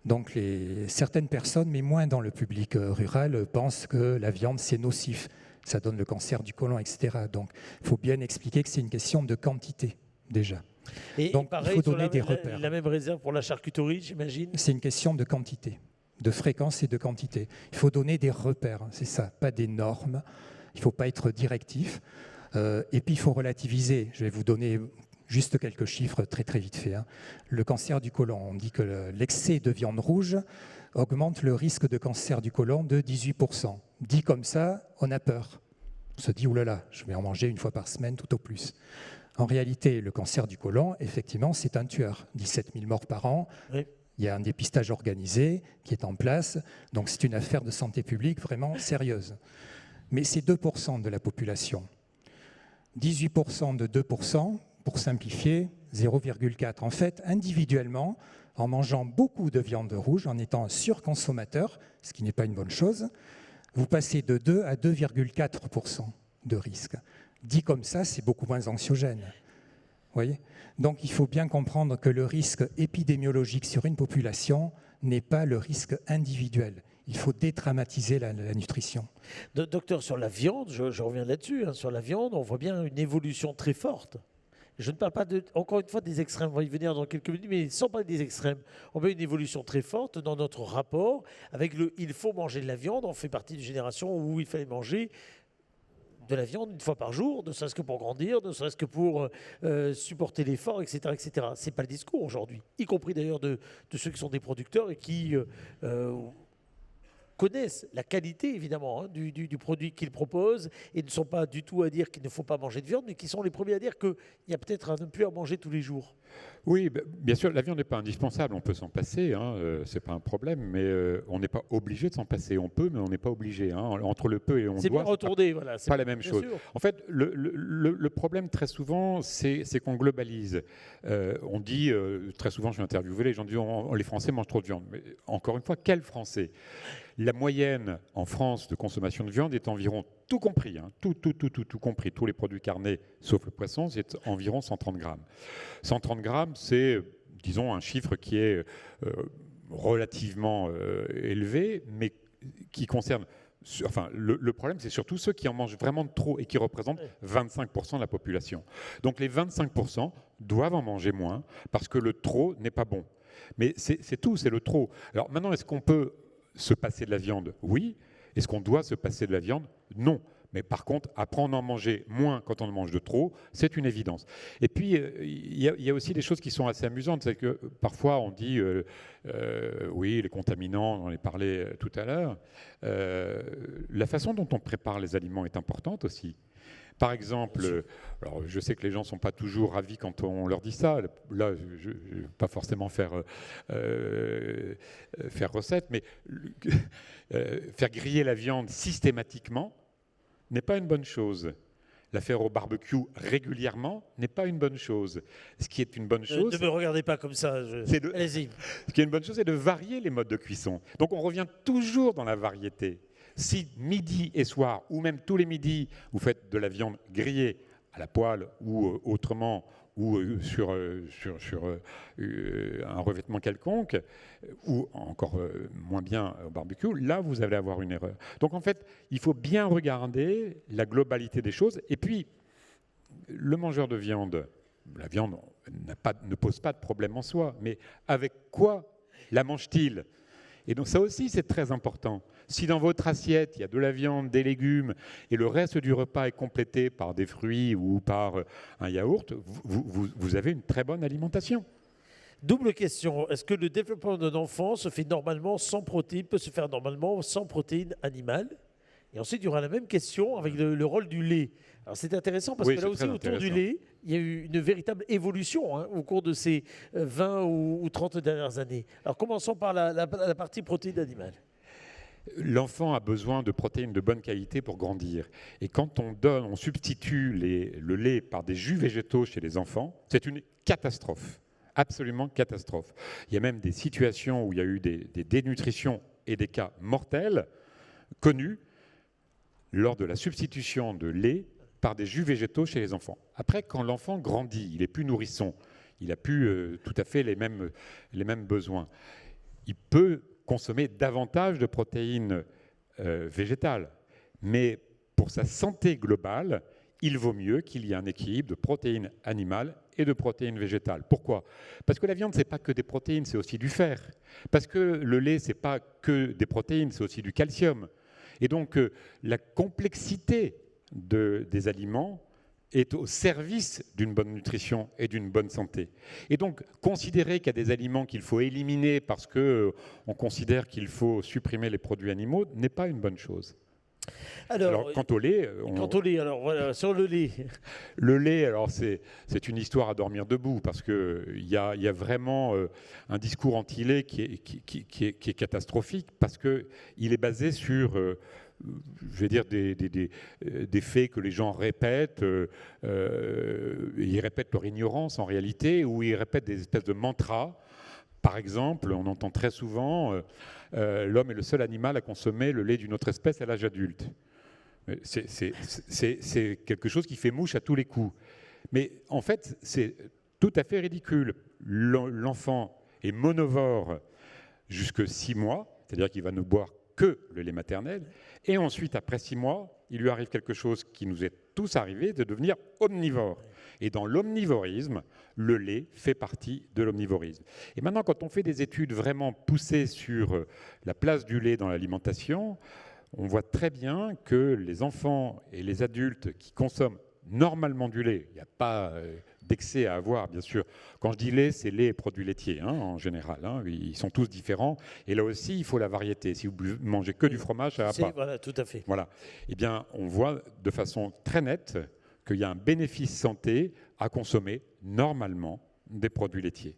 Donc, certaines personnes, mais moins dans le public rural, pensent que la viande, c'est nocif. Ça donne le cancer du côlon, etc. Donc, il faut bien expliquer que c'est une question de quantité, déjà. Donc, il faut donner des repères. La même réserve pour la charcuterie, j'imagine? C'est une question de quantité, de fréquence et de quantité. Il faut donner des repères, c'est ça, pas des normes. Il ne faut pas être directif. Et puis, il faut relativiser. Je vais vous donner juste quelques chiffres très très vite fait. Le cancer du côlon, on dit que l'excès de viande rouge augmente le risque de cancer du côlon de 18%. Dit comme ça, on a peur. On se dit, oulala, je vais en manger une fois par semaine tout au plus. En réalité, le cancer du côlon, effectivement, c'est un tueur. 17 000 morts par an. Oui. Il y a un dépistage organisé qui est en place. Donc c'est une affaire de santé publique vraiment sérieuse. Mais c'est 2% de la population. 18% de 2%, pour simplifier, 0,4. En fait, individuellement, en mangeant beaucoup de viande rouge, en étant surconsommateur, ce qui n'est pas une bonne chose, vous passez de 2 à 2,4% de risque. Dit comme ça, c'est beaucoup moins anxiogène. Voyez ? Donc il faut bien comprendre que le risque épidémiologique sur une population n'est pas le risque individuel. Il faut dédramatiser la nutrition. Docteur, sur la viande, je reviens là-dessus, sur la viande, on voit bien une évolution très forte. Je ne parle pas, encore une fois, des extrêmes. On va y venir dans quelques minutes, mais sans parler des extrêmes. On voit une évolution très forte dans notre rapport avec il faut manger de la viande. On fait partie d'une génération où il fallait manger de la viande une fois par jour, ne serait-ce que pour grandir, ne serait-ce que pour supporter l'effort, etc., etc. Ce n'est pas le discours aujourd'hui, y compris d'ailleurs de ceux qui sont des producteurs et qui connaissent la qualité, évidemment, du produit qu'ils proposent et ne sont pas du tout à dire qu'il ne faut pas manger de viande, mais qui sont les premiers à dire qu'il y a peut-être à ne plus en manger tous les jours. Oui, bien sûr, la viande n'est pas indispensable, on peut s'en passer, hein, c'est pas un problème, mais on n'est pas obligé de s'en passer. On peut, mais on n'est pas obligé. Hein. Entre le peut et on C'est doit, bien retourné, voilà. pas la même chose. Sûr. En fait, le problème très souvent, c'est qu'on globalise. On dit, très souvent, je suis interviewé, les gens disent les Français mangent trop de viande. Mais encore une fois, quels Français? La moyenne en France de consommation de viande est environ, tout compris, hein, tout compris, tous les produits carnés sauf le poisson, c'est environ 130 grammes. 130 grammes, c'est, disons, un chiffre qui est relativement élevé, mais qui concerne... Enfin, le problème, c'est surtout ceux qui en mangent vraiment trop et qui représentent 25% de la population. Donc les 25% doivent en manger moins parce que le trop n'est pas bon. Mais c'est tout, c'est le trop. Alors maintenant, est-ce qu'on peut se passer de la viande? Oui. Est-ce qu'on doit se passer de la viande? Non. Mais par contre, apprendre à en manger moins quand on en mange de trop, c'est une évidence. Et puis, il y a aussi des choses qui sont assez amusantes. C'est que parfois, on dit, oui, les contaminants, on en a parlé tout à l'heure. La façon dont on prépare les aliments est importante aussi. Par exemple, alors je sais que les gens ne sont pas toujours ravis quand on leur dit ça. Là, je ne vais pas forcément faire recette, mais faire griller la viande systématiquement n'est pas une bonne chose. La faire au barbecue régulièrement n'est pas une bonne chose. Ce qui est une bonne chose... Ne me regardez pas comme ça. Allez-y. Ce qui est une bonne chose, c'est de varier les modes de cuisson. Donc on revient toujours dans la variété. Si midi et soir, ou même tous les midis, vous faites de la viande grillée à la poêle ou autrement, ou sur un revêtement quelconque, ou encore moins bien au barbecue, là, vous allez avoir une erreur. Donc, en fait, il faut bien regarder la globalité des choses. Et puis, le mangeur de viande, la viande ne pose pas de problème en soi, mais avec quoi la mange-t-il? Et donc, ça aussi, c'est très important. Si dans votre assiette, il y a de la viande, des légumes, et le reste du repas est complété par des fruits ou par un yaourt, vous avez une très bonne alimentation. Double question. Est-ce que le développement d'un enfant se fait normalement sans protéines, peut se faire normalement sans protéines animales? Et ensuite, il y aura la même question avec le rôle du lait. Alors c'est intéressant parce que là aussi, autour du lait, il y a eu une véritable évolution au cours de ces 20 ou 30 dernières années. Alors commençons par la partie protéines animales. L'enfant a besoin de protéines de bonne qualité pour grandir. Et quand on substitue le lait par des jus végétaux chez les enfants, c'est une catastrophe, absolument catastrophe. Il y a même des situations où il y a eu des dénutritions et des cas mortels connus lors de la substitution de lait par des jus végétaux chez les enfants. Après, quand l'enfant grandit, il n'est plus nourrisson, il n'a plus tout à fait les mêmes besoins. Il peut consommer davantage de protéines végétales. Mais pour sa santé globale, il vaut mieux qu'il y ait un équilibre de protéines animales et de protéines végétales. Pourquoi? Parce que la viande, ce n'est pas que des protéines, c'est aussi du fer. Parce que le lait, ce n'est pas que des protéines, c'est aussi du calcium. Et donc, la complexité des aliments est au service d'une bonne nutrition et d'une bonne santé. Et donc, considérer qu'il y a des aliments qu'il faut éliminer parce qu'on considère qu'il faut supprimer les produits animaux n'est pas une bonne chose. Alors quant au lait... alors voilà, sur le lait. Le lait, alors c'est une histoire à dormir debout parce qu'il y a vraiment un discours anti-lait qui est catastrophique parce qu'il est basé sur... je vais dire des faits que les gens répètent, ils répètent leur ignorance en réalité, ou ils répètent des espèces de mantras. Par exemple, on entend très souvent l'homme est le seul animal à consommer le lait d'une autre espèce à l'âge adulte. C'est quelque chose qui fait mouche à tous les coups. Mais en fait, c'est tout à fait ridicule. L'enfant est monovore jusqu'à 6 mois, c'est-à-dire qu'il va ne boire que le lait maternel, et ensuite, après 6 mois, il lui arrive quelque chose qui nous est tous arrivé, de devenir omnivore. Et dans l'omnivorisme, le lait fait partie de l'omnivorisme. Et maintenant, quand on fait des études vraiment poussées sur la place du lait dans l'alimentation, on voit très bien que les enfants et les adultes qui consomment normalement du lait, il n'y a pas d'excès à avoir, bien sûr. Quand je dis lait, c'est lait et produits laitiers, en général. Ils sont tous différents. Et là aussi, il faut la variété. Si vous mangez que du fromage, ça ne va pas. Voilà, tout à fait. Voilà. Eh bien, on voit de façon très nette qu'il y a un bénéfice santé à consommer normalement des produits laitiers.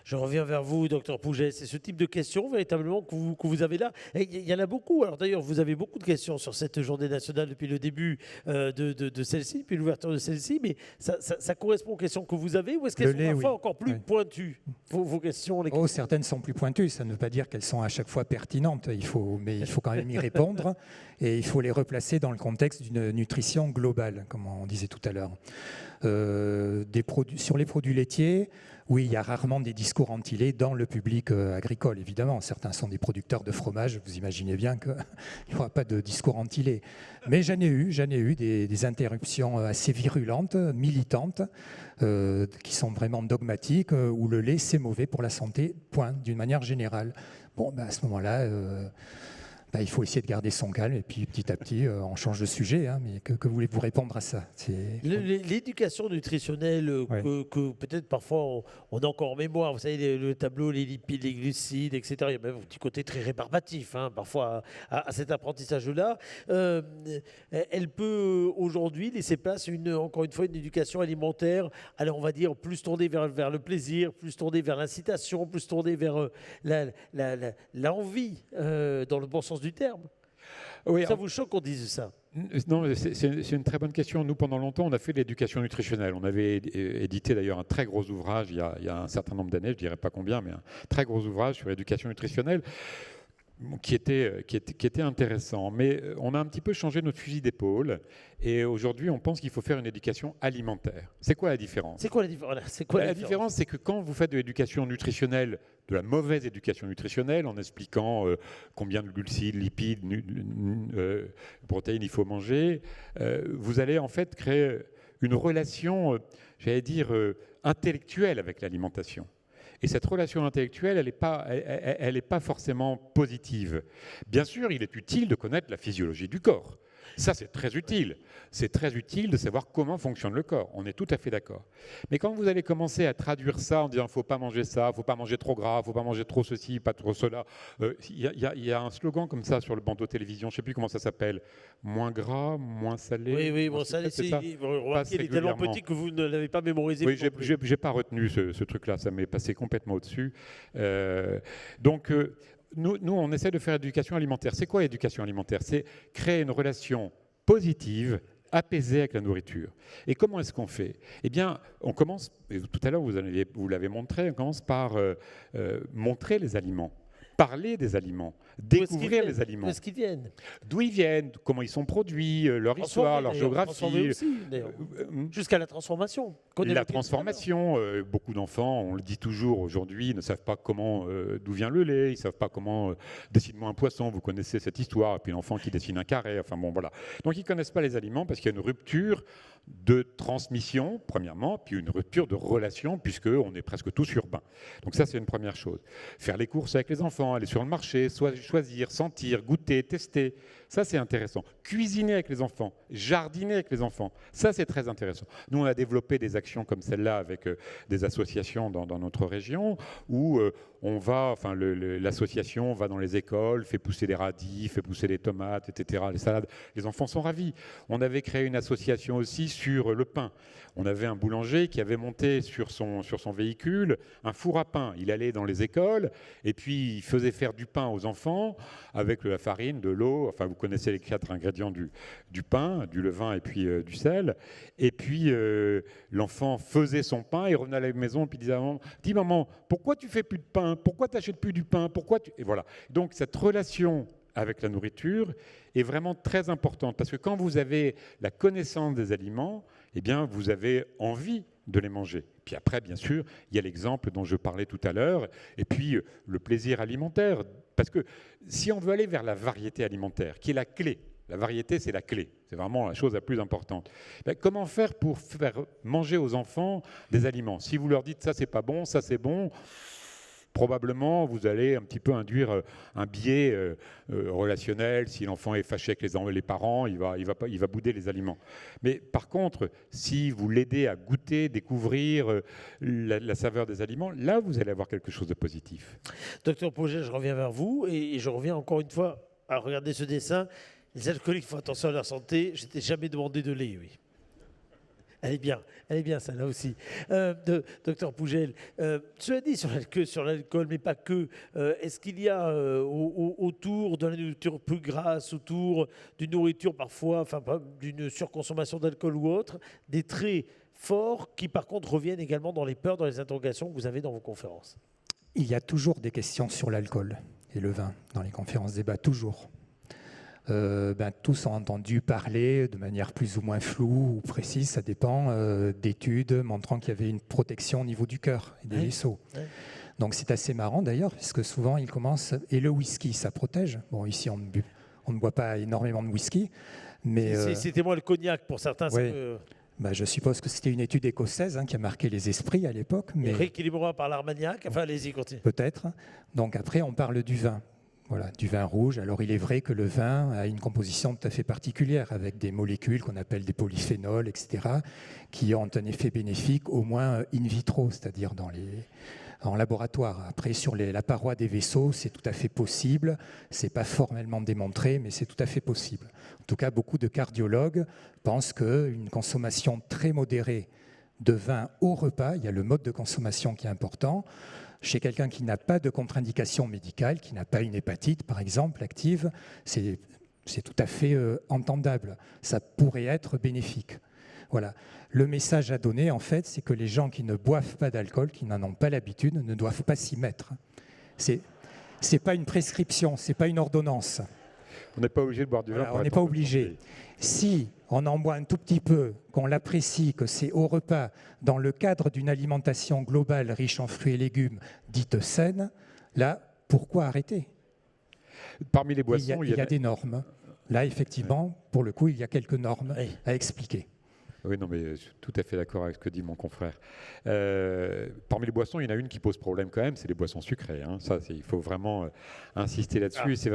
Je reviens vers vous, docteur Pouget. C'est ce type de questions véritablement que vous avez là. Et il y en a beaucoup. Alors d'ailleurs, vous avez beaucoup de questions sur cette journée nationale depuis le début de celle-ci, depuis l'ouverture de celle-ci. Mais ça correspond aux questions que vous avez, ou est-ce qu'elles sont parfois encore plus pointues, vos questions, les questions? Certaines sont plus pointues. Ça ne veut pas dire qu'elles sont à chaque fois pertinentes. Mais il faut quand même y répondre. Et il faut les replacer dans le contexte d'une nutrition globale, comme on disait tout à l'heure. Sur les produits laitiers, oui, il y a rarement des discours anti-lait dans le public agricole, évidemment. Certains sont des producteurs de fromage, vous imaginez bien qu'il n'y aura pas de discours anti-lait. Mais j'en ai eu des interruptions assez virulentes, militantes, qui sont vraiment dogmatiques, où le lait, c'est mauvais pour la santé, point, d'une manière générale. Bon, à ce moment-là... il faut essayer de garder son calme et puis petit à petit, on change de sujet. Mais que voulez-vous répondre à ça? L'éducation nutritionnelle, que peut-être parfois on a encore en mémoire, vous savez, le tableau, les lipides, les glucides, etc. Il y a même un petit côté très rébarbatif, parfois, à cet apprentissage-là. Elle peut aujourd'hui laisser place, encore une fois, une éducation alimentaire, alors on va dire, plus tournée vers le plaisir, plus tournée vers l'incitation, plus tournée vers l'envie, dans le bon sens du terme. Oui, ça vous choque qu'on dise ça? Non, c'est une très bonne question. Nous, pendant longtemps, on a fait de l'éducation nutritionnelle. On avait édité d'ailleurs un très gros ouvrage il y a un certain nombre d'années, je ne dirais pas combien, mais un très gros ouvrage sur l'éducation nutritionnelle qui était intéressant. Mais on a un petit peu changé notre fusil d'épaule et aujourd'hui, on pense qu'il faut faire une éducation alimentaire. C'est quoi la différence? La différence, c'est que quand vous faites de l'éducation nutritionnelle, de la mauvaise éducation nutritionnelle, en expliquant combien de glucides, lipides, protéines il faut manger, vous allez en fait créer une relation, j'allais dire, intellectuelle avec l'alimentation. Et cette relation intellectuelle, elle n'est pas forcément positive. Bien sûr, il est utile de connaître la physiologie du corps. Ça, c'est très utile. C'est très utile de savoir comment fonctionne le corps. On est tout à fait d'accord. Mais quand vous allez commencer à traduire ça en disant « il ne faut pas manger ça, il ne faut pas manger trop gras, il ne faut pas manger trop ceci, pas trop cela », il y a un slogan comme ça sur le bandeau télévision, je ne sais plus comment ça s'appelle, « moins gras, moins salé ». Oui, bon, salé, il est tellement petit que vous ne l'avez pas mémorisé. Oui, je n'ai pas retenu ce truc-là, ça m'est passé complètement au-dessus. Nous, on essaie de faire éducation alimentaire. C'est quoi l'éducation alimentaire? C'est créer une relation positive, apaisée avec la nourriture. Et comment est-ce qu'on fait? Eh bien, on commence, tout à l'heure vous l'avez montré, on commence par montrer les aliments, parler des aliments, découvrir les aliments. D'où est-ce qu'ils viennent? D'où ils viennent, comment ils sont produits, leur histoire, leur géographie. Jusqu'à la transformation. La transformation, beaucoup d'enfants, on le dit toujours aujourd'hui, ne savent pas d'où vient le lait, ils ne savent pas comment dessine-moi un poisson, vous connaissez cette histoire, et puis l'enfant qui dessine un carré, enfin bon voilà. Donc ils ne connaissent pas les aliments parce qu'il y a une rupture de transmission, premièrement, puis une rupture de relation, puisqu'on est presque tous urbains. Donc ça, c'est une première chose. Faire les courses avec les enfants, aller sur le marché, choisir, sentir, goûter, tester, ça c'est intéressant. Cuisiner avec les enfants, jardiner avec les enfants, ça c'est très intéressant. Nous, on a développé des actions comme celle-là avec des associations dans notre région, où l'association va dans les écoles, fait pousser des radis, fait pousser des tomates, etc., les salades. Les enfants sont ravis. On avait créé une association aussi sur le pain. On avait un boulanger qui avait monté sur son véhicule un four à pain. Il allait dans les écoles et puis il faisait faire du pain aux enfants avec de la farine, de l'eau. Enfin, vous connaissez les 4 ingrédients du pain, du levain et puis du sel. Et puis l'enfant faisait son pain, il revenait à la maison et puis disait « Maman, pourquoi tu fais plus de pain? Pourquoi tu n'achètes plus du pain? Et voilà. Donc cette relation avec la nourriture est vraiment très importante parce que quand vous avez la connaissance des aliments, eh bien, vous avez envie de les manger. Puis après, bien sûr, il y a l'exemple dont je parlais tout à l'heure, et puis le plaisir alimentaire. Parce que si on veut aller vers la variété alimentaire, qui est la clé, la variété, c'est la clé, c'est vraiment la chose la plus importante. Ben, comment faire pour faire manger aux enfants des aliments? Si vous leur dites ça, c'est pas bon, ça, c'est bon, probablement, vous allez un petit peu induire un biais relationnel. Si l'enfant est fâché avec les parents, il va bouder les aliments. Mais par contre, si vous l'aidez à goûter, découvrir la saveur des aliments, là, vous allez avoir quelque chose de positif. Docteur Pouget, je reviens vers vous et je reviens encore une fois à regarder ce dessin. Les alcooliques font attention à leur santé. Je t'ai jamais demandé de lait, oui. Elle est bien ça là aussi. Docteur Pougel, cela dit sur l'alcool, mais pas que, est-ce qu'il y a autour de la nourriture plus grasse, autour d'une nourriture parfois, enfin d'une surconsommation d'alcool ou autre, des traits forts qui par contre reviennent également dans les peurs, dans les interrogations que vous avez dans vos conférences? Il y a toujours des questions sur l'alcool et le vin dans les conférences débats, toujours. Tous ont entendu parler de manière plus ou moins floue ou précise, ça dépend, d'études montrant qu'il y avait une protection au niveau du cœur et des vaisseaux. Oui. Donc c'est assez marrant d'ailleurs, puisque souvent ils commencent, et le whisky, ça protège. Bon, ici on ne boit pas énormément de whisky, mais... C'était moi le cognac pour certains. Ouais. Je suppose que c'était une étude écossaise qui a marqué les esprits à l'époque. Mais... Rééquilibré par l'Armagnac, enfin allez-y, continuez. Peut-être. Donc après on parle du vin. Voilà, du vin rouge. Alors il est vrai que le vin a une composition tout à fait particulière avec des molécules qu'on appelle des polyphénols, etc., qui ont un effet bénéfique au moins in vitro, c'est-à-dire en laboratoire. Après, sur la paroi des vaisseaux, c'est tout à fait possible. Ce n'est pas formellement démontré, mais c'est tout à fait possible. En tout cas, beaucoup de cardiologues pensent qu'une consommation très modérée de vin au repas, il y a le mode de consommation qui est important, chez quelqu'un qui n'a pas de contre-indication médicale, qui n'a pas une hépatite, par exemple, active, c'est tout à fait entendable. Ça pourrait être bénéfique. Voilà. Le message à donner, en fait, c'est que les gens qui ne boivent pas d'alcool, qui n'en ont pas l'habitude, ne doivent pas s'y mettre. C'est pas une prescription, c'est pas une ordonnance. On n'est pas obligé de boire du vin. Voilà, on n'est pas obligé. Si on en boit un tout petit peu, qu'on l'apprécie, que c'est au repas, dans le cadre d'une alimentation globale riche en fruits et légumes, dite saine, là, pourquoi arrêter? Parmi les boissons, il y a des normes. Là, effectivement, pour le coup, il y a quelques normes à expliquer. Oui, non, mais je suis tout à fait d'accord avec ce que dit mon confrère. Parmi les boissons, il y en a une qui pose problème quand même, c'est les boissons sucrées. Ça, il faut vraiment insister là-dessus. C'est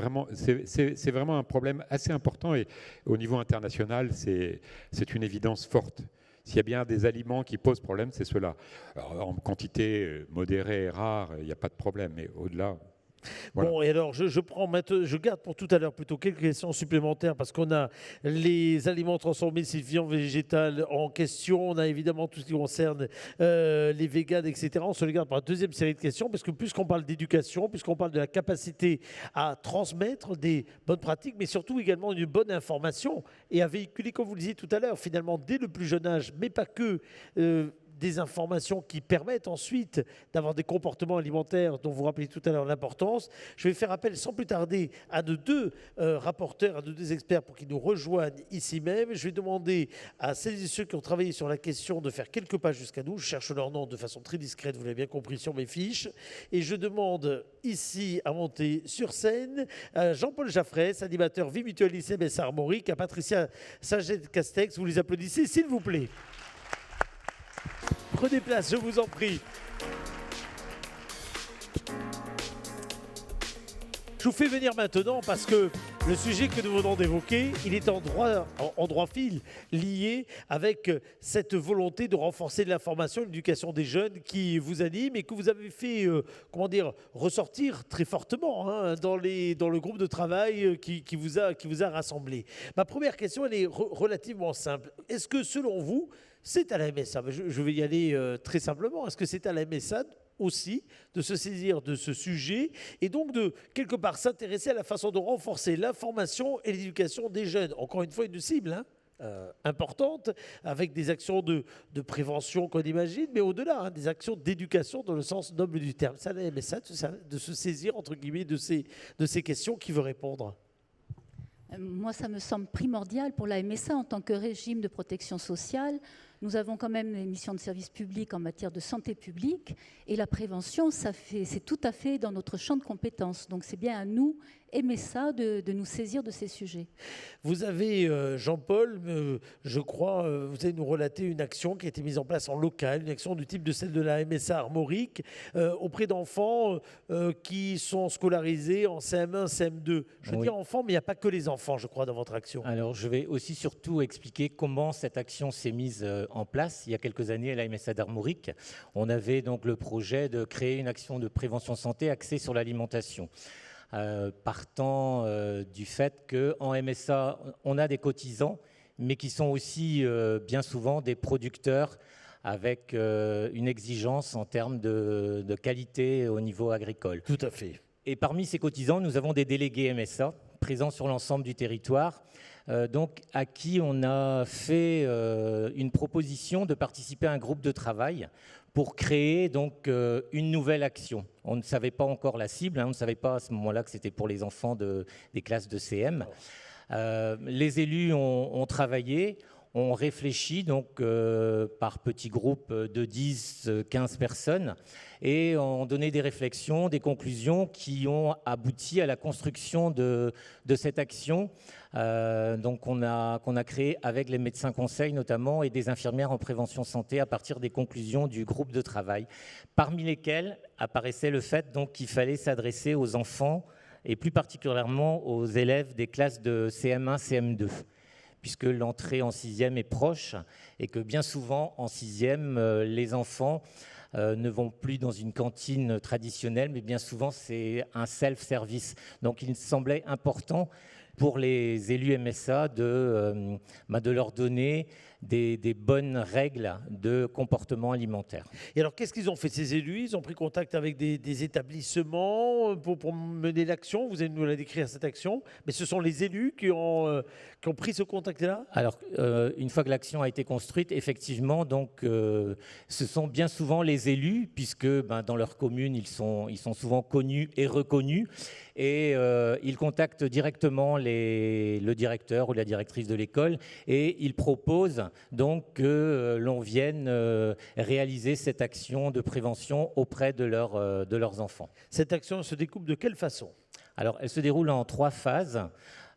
vraiment un problème assez important et au niveau international, c'est une évidence forte. S'il y a bien des aliments qui posent problème, c'est ceux-là. Alors, en quantité modérée et rare, il n'y a pas de problème, mais au-delà... Voilà. Bon, et alors je garde pour tout à l'heure plutôt quelques questions supplémentaires parce qu'on a les aliments transformés, ces viandes végétales en question. On a évidemment tout ce qui concerne les véganes, etc. On se les garde pour la deuxième série de questions parce que puisqu'on parle d'éducation, puisqu'on parle de la capacité à transmettre des bonnes pratiques, mais surtout également une bonne information et à véhiculer, comme vous le disiez tout à l'heure, finalement dès le plus jeune âge, mais pas que. Des informations qui permettent ensuite d'avoir des comportements alimentaires dont vous rappelez tout à l'heure l'importance. Je vais faire appel sans plus tarder à nos deux rapporteurs, à nos deux experts pour qu'ils nous rejoignent ici même. Je vais demander à celles et ceux qui ont travaillé sur la question de faire quelques pas jusqu'à nous. Je cherche leur nom de façon très discrète, vous l'avez bien compris sur mes fiches. Et je demande ici à monter sur scène à Jean-Paul Jaffrès, animateur Vie Mutuelle ICMS Armorique, à Patricia Saget-Castex. Vous les applaudissez, s'il vous plaît. Prenez place, je vous en prie. Je vous fais venir maintenant parce que le sujet que nous venons d'évoquer, il est en droit fil lié avec cette volonté de renforcer l'information et l'éducation des jeunes qui vous anime et que vous avez fait ressortir très fortement dans le groupe de travail qui vous a rassemblé. Ma première question, elle est relativement simple. Est-ce que selon vous, c'est à la MSA, je vais y aller très simplement, est-ce que c'est à la MSA aussi de se saisir de ce sujet et donc de quelque part s'intéresser à la façon de renforcer l'information et l'éducation des jeunes? Encore une fois, une cible importante avec des actions de prévention qu'on imagine, mais au-delà, des actions d'éducation dans le sens noble du terme. C'est à la MSA de se saisir, entre guillemets, de ces questions. Qui veut répondre? Moi, ça me semble primordial pour la MSA en tant que régime de protection sociale. Nous avons quand même une mission de service public en matière de santé publique et la prévention, c'est tout à fait dans notre champ de compétences. Donc c'est bien à nous, MSA de nous saisir de ces sujets. Vous avez, Jean-Paul, je crois, vous allez nous relater une action qui a été mise en place en local, une action du type de celle de la MSA Armorique, auprès d'enfants qui sont scolarisés en CM1, CM2. Je veux dire enfants, mais il n'y a pas que les enfants, je crois, dans votre action. Alors, je vais aussi surtout expliquer comment cette action s'est mise en place. Il y a quelques années, à la MSA d'Armorique, on avait donc le projet de créer une action de prévention santé axée sur l'alimentation. Partant du fait qu'en MSA, on a des cotisants, mais qui sont aussi bien souvent des producteurs avec une exigence en termes de qualité au niveau agricole. Tout à fait. Et parmi ces cotisants, nous avons des délégués MSA présents sur l'ensemble du territoire, donc à qui on a fait une proposition de participer à un groupe de travail pour créer donc une nouvelle action. On ne savait pas encore la cible, on ne savait pas à ce moment-là que c'était pour les enfants des classes de CM. Les élus ont travaillé, ont réfléchi donc par petits groupes de 10-15 personnes et ont donné des réflexions, des conclusions qui ont abouti à la construction de cette action donc qu'on a créée avec les médecins conseils notamment et des infirmières en prévention santé à partir des conclusions du groupe de travail, parmi lesquelles apparaissait le fait donc qu'il fallait s'adresser aux enfants et plus particulièrement aux élèves des classes de CM1, CM2. Puisque l'entrée en 6e est proche et que bien souvent, en 6e, les enfants ne vont plus dans une cantine traditionnelle, mais bien souvent, c'est un self-service. Donc, il semblait important pour les élus MSA de leur donner des bonnes règles de comportement alimentaire. Et alors, qu'est-ce qu'ils ont fait, ces élus? Ils ont pris contact avec des établissements pour mener l'action. Vous allez nous la décrire, cette action. Mais ce sont les élus qui ont pris ce contact-là? Alors, une fois que l'action a été construite, effectivement, donc, ce sont bien souvent les élus, puisque dans leur commune, ils sont souvent connus et reconnus. Et ils contactent directement le directeur ou la directrice de l'école et ils proposent donc que l'on vienne réaliser cette action de prévention auprès de leurs enfants. Cette action se découpe de quelle façon? Alors, elle se déroule en 3 phases.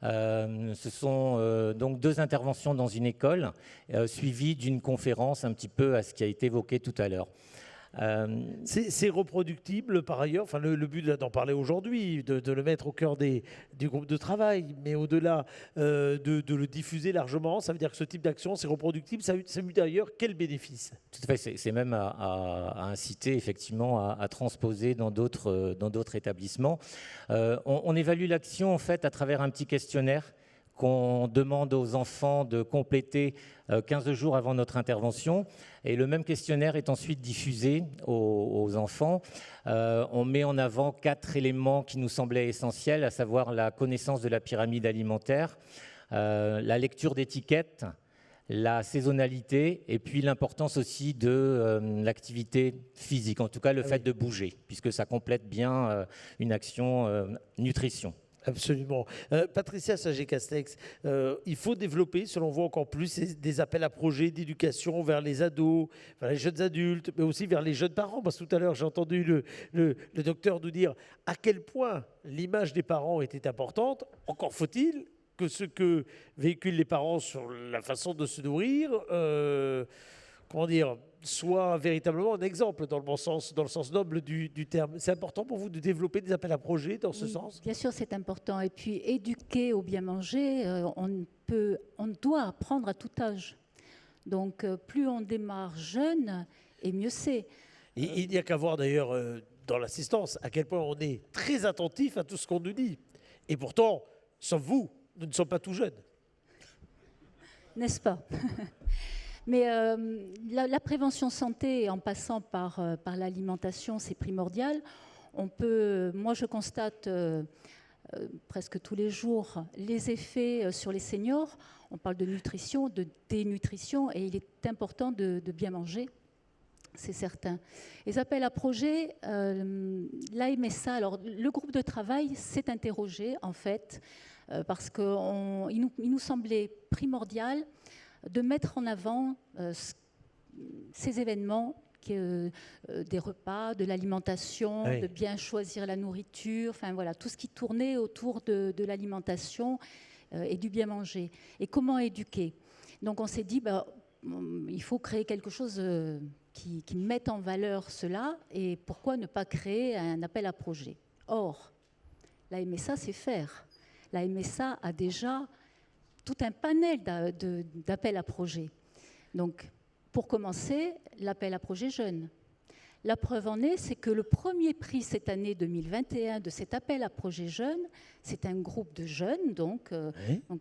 Ce sont donc 2 interventions dans une école, suivies d'une conférence un petit peu à ce qui a été évoqué tout à l'heure. C'est reproductible par ailleurs, enfin, le but d'en parler aujourd'hui, de le mettre au cœur du groupe de travail, mais au-delà de le diffuser largement, ça veut dire que ce type d'action, c'est reproductible, ça a eu d'ailleurs quel bénéfice? Tout à fait, c'est même à inciter effectivement à transposer dans d'autres établissements. On évalue l'action en fait à travers un petit questionnaire qu'on demande aux enfants de compléter 15 jours avant notre intervention. Et le même questionnaire est ensuite diffusé aux enfants. On met en avant 4 éléments qui nous semblaient essentiels, à savoir la connaissance de la pyramide alimentaire, la lecture d'étiquettes, la saisonnalité et puis l'importance aussi de l'activité physique, en tout cas le fait de bouger, puisque ça complète bien une action nutrition. Absolument. Patricia Sager-Castex, il faut développer, selon vous, encore plus des appels à projets d'éducation vers les ados, vers les jeunes adultes, mais aussi vers les jeunes parents. Parce que tout à l'heure, j'ai entendu le docteur nous dire à quel point l'image des parents était importante. Encore faut-il que ce que véhiculent les parents sur la façon de se nourrir, soit véritablement un exemple dans le sens noble du terme. C'est important pour vous de développer des appels à projets dans ce sens? Bien sûr, c'est important. Et puis, éduquer au bien manger, on doit apprendre à tout âge. Donc, plus on démarre jeune, et mieux c'est. Il n'y a qu'à voir d'ailleurs dans l'assistance à quel point on est très attentif à tout ce qu'on nous dit. Et pourtant, sauf vous, nous ne sommes pas tout jeunes. N'est-ce pas? Mais la prévention santé, en passant par l'alimentation, c'est primordial. Moi, je constate presque tous les jours les effets sur les seniors. On parle de nutrition, de dénutrition, et il est important de bien manger, c'est certain. Les appels à projets, l'AMSA, alors le groupe de travail s'est interrogé, en fait, parce qu'il nous semblait primordial de mettre en avant ces événements des repas, de l'alimentation, Oui. de bien choisir la nourriture, enfin voilà, tout ce qui tournait autour de l'alimentation et du bien manger. Et comment éduquer? Donc on s'est dit, il faut créer quelque chose qui mette en valeur cela, et pourquoi ne pas créer un appel à projet? Or, la MSA sait faire. La MSA a déjà tout un panel d'appels à projets. Donc, pour commencer, l'appel à projet jeune. La preuve en est, c'est que le premier prix cette année 2021 de cet appel à projet jeune, c'est un groupe de jeunes, donc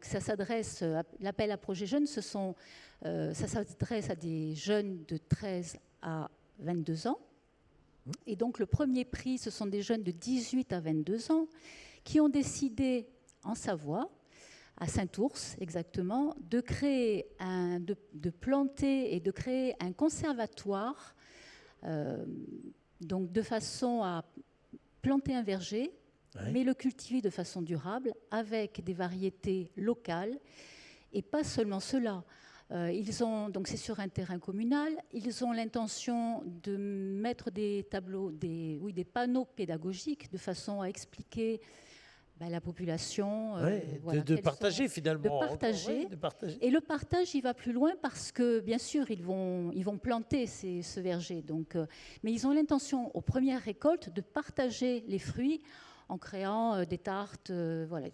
ça s'adresse, l'appel à projet jeune, ça s'adresse à des jeunes de 13 à 22 ans. Et donc le premier prix, ce sont des jeunes de 18 à 22 ans qui ont décidé en Savoie, à Saint-Ours exactement, de planter et de créer un conservatoire, donc de façon à planter un verger, mais le cultiver de façon durable avec des variétés locales, et pas seulement cela. Donc c'est sur un terrain communal. Ils ont l'intention de mettre des tableaux, des panneaux pédagogiques de façon à expliquer la population. De partager finalement. De partager. De partager. Et le partage, il va plus loin parce que, bien sûr, ils vont planter ce verger. Donc, mais ils ont l'intention, aux premières récoltes, de partager les fruits en créant des tartes, des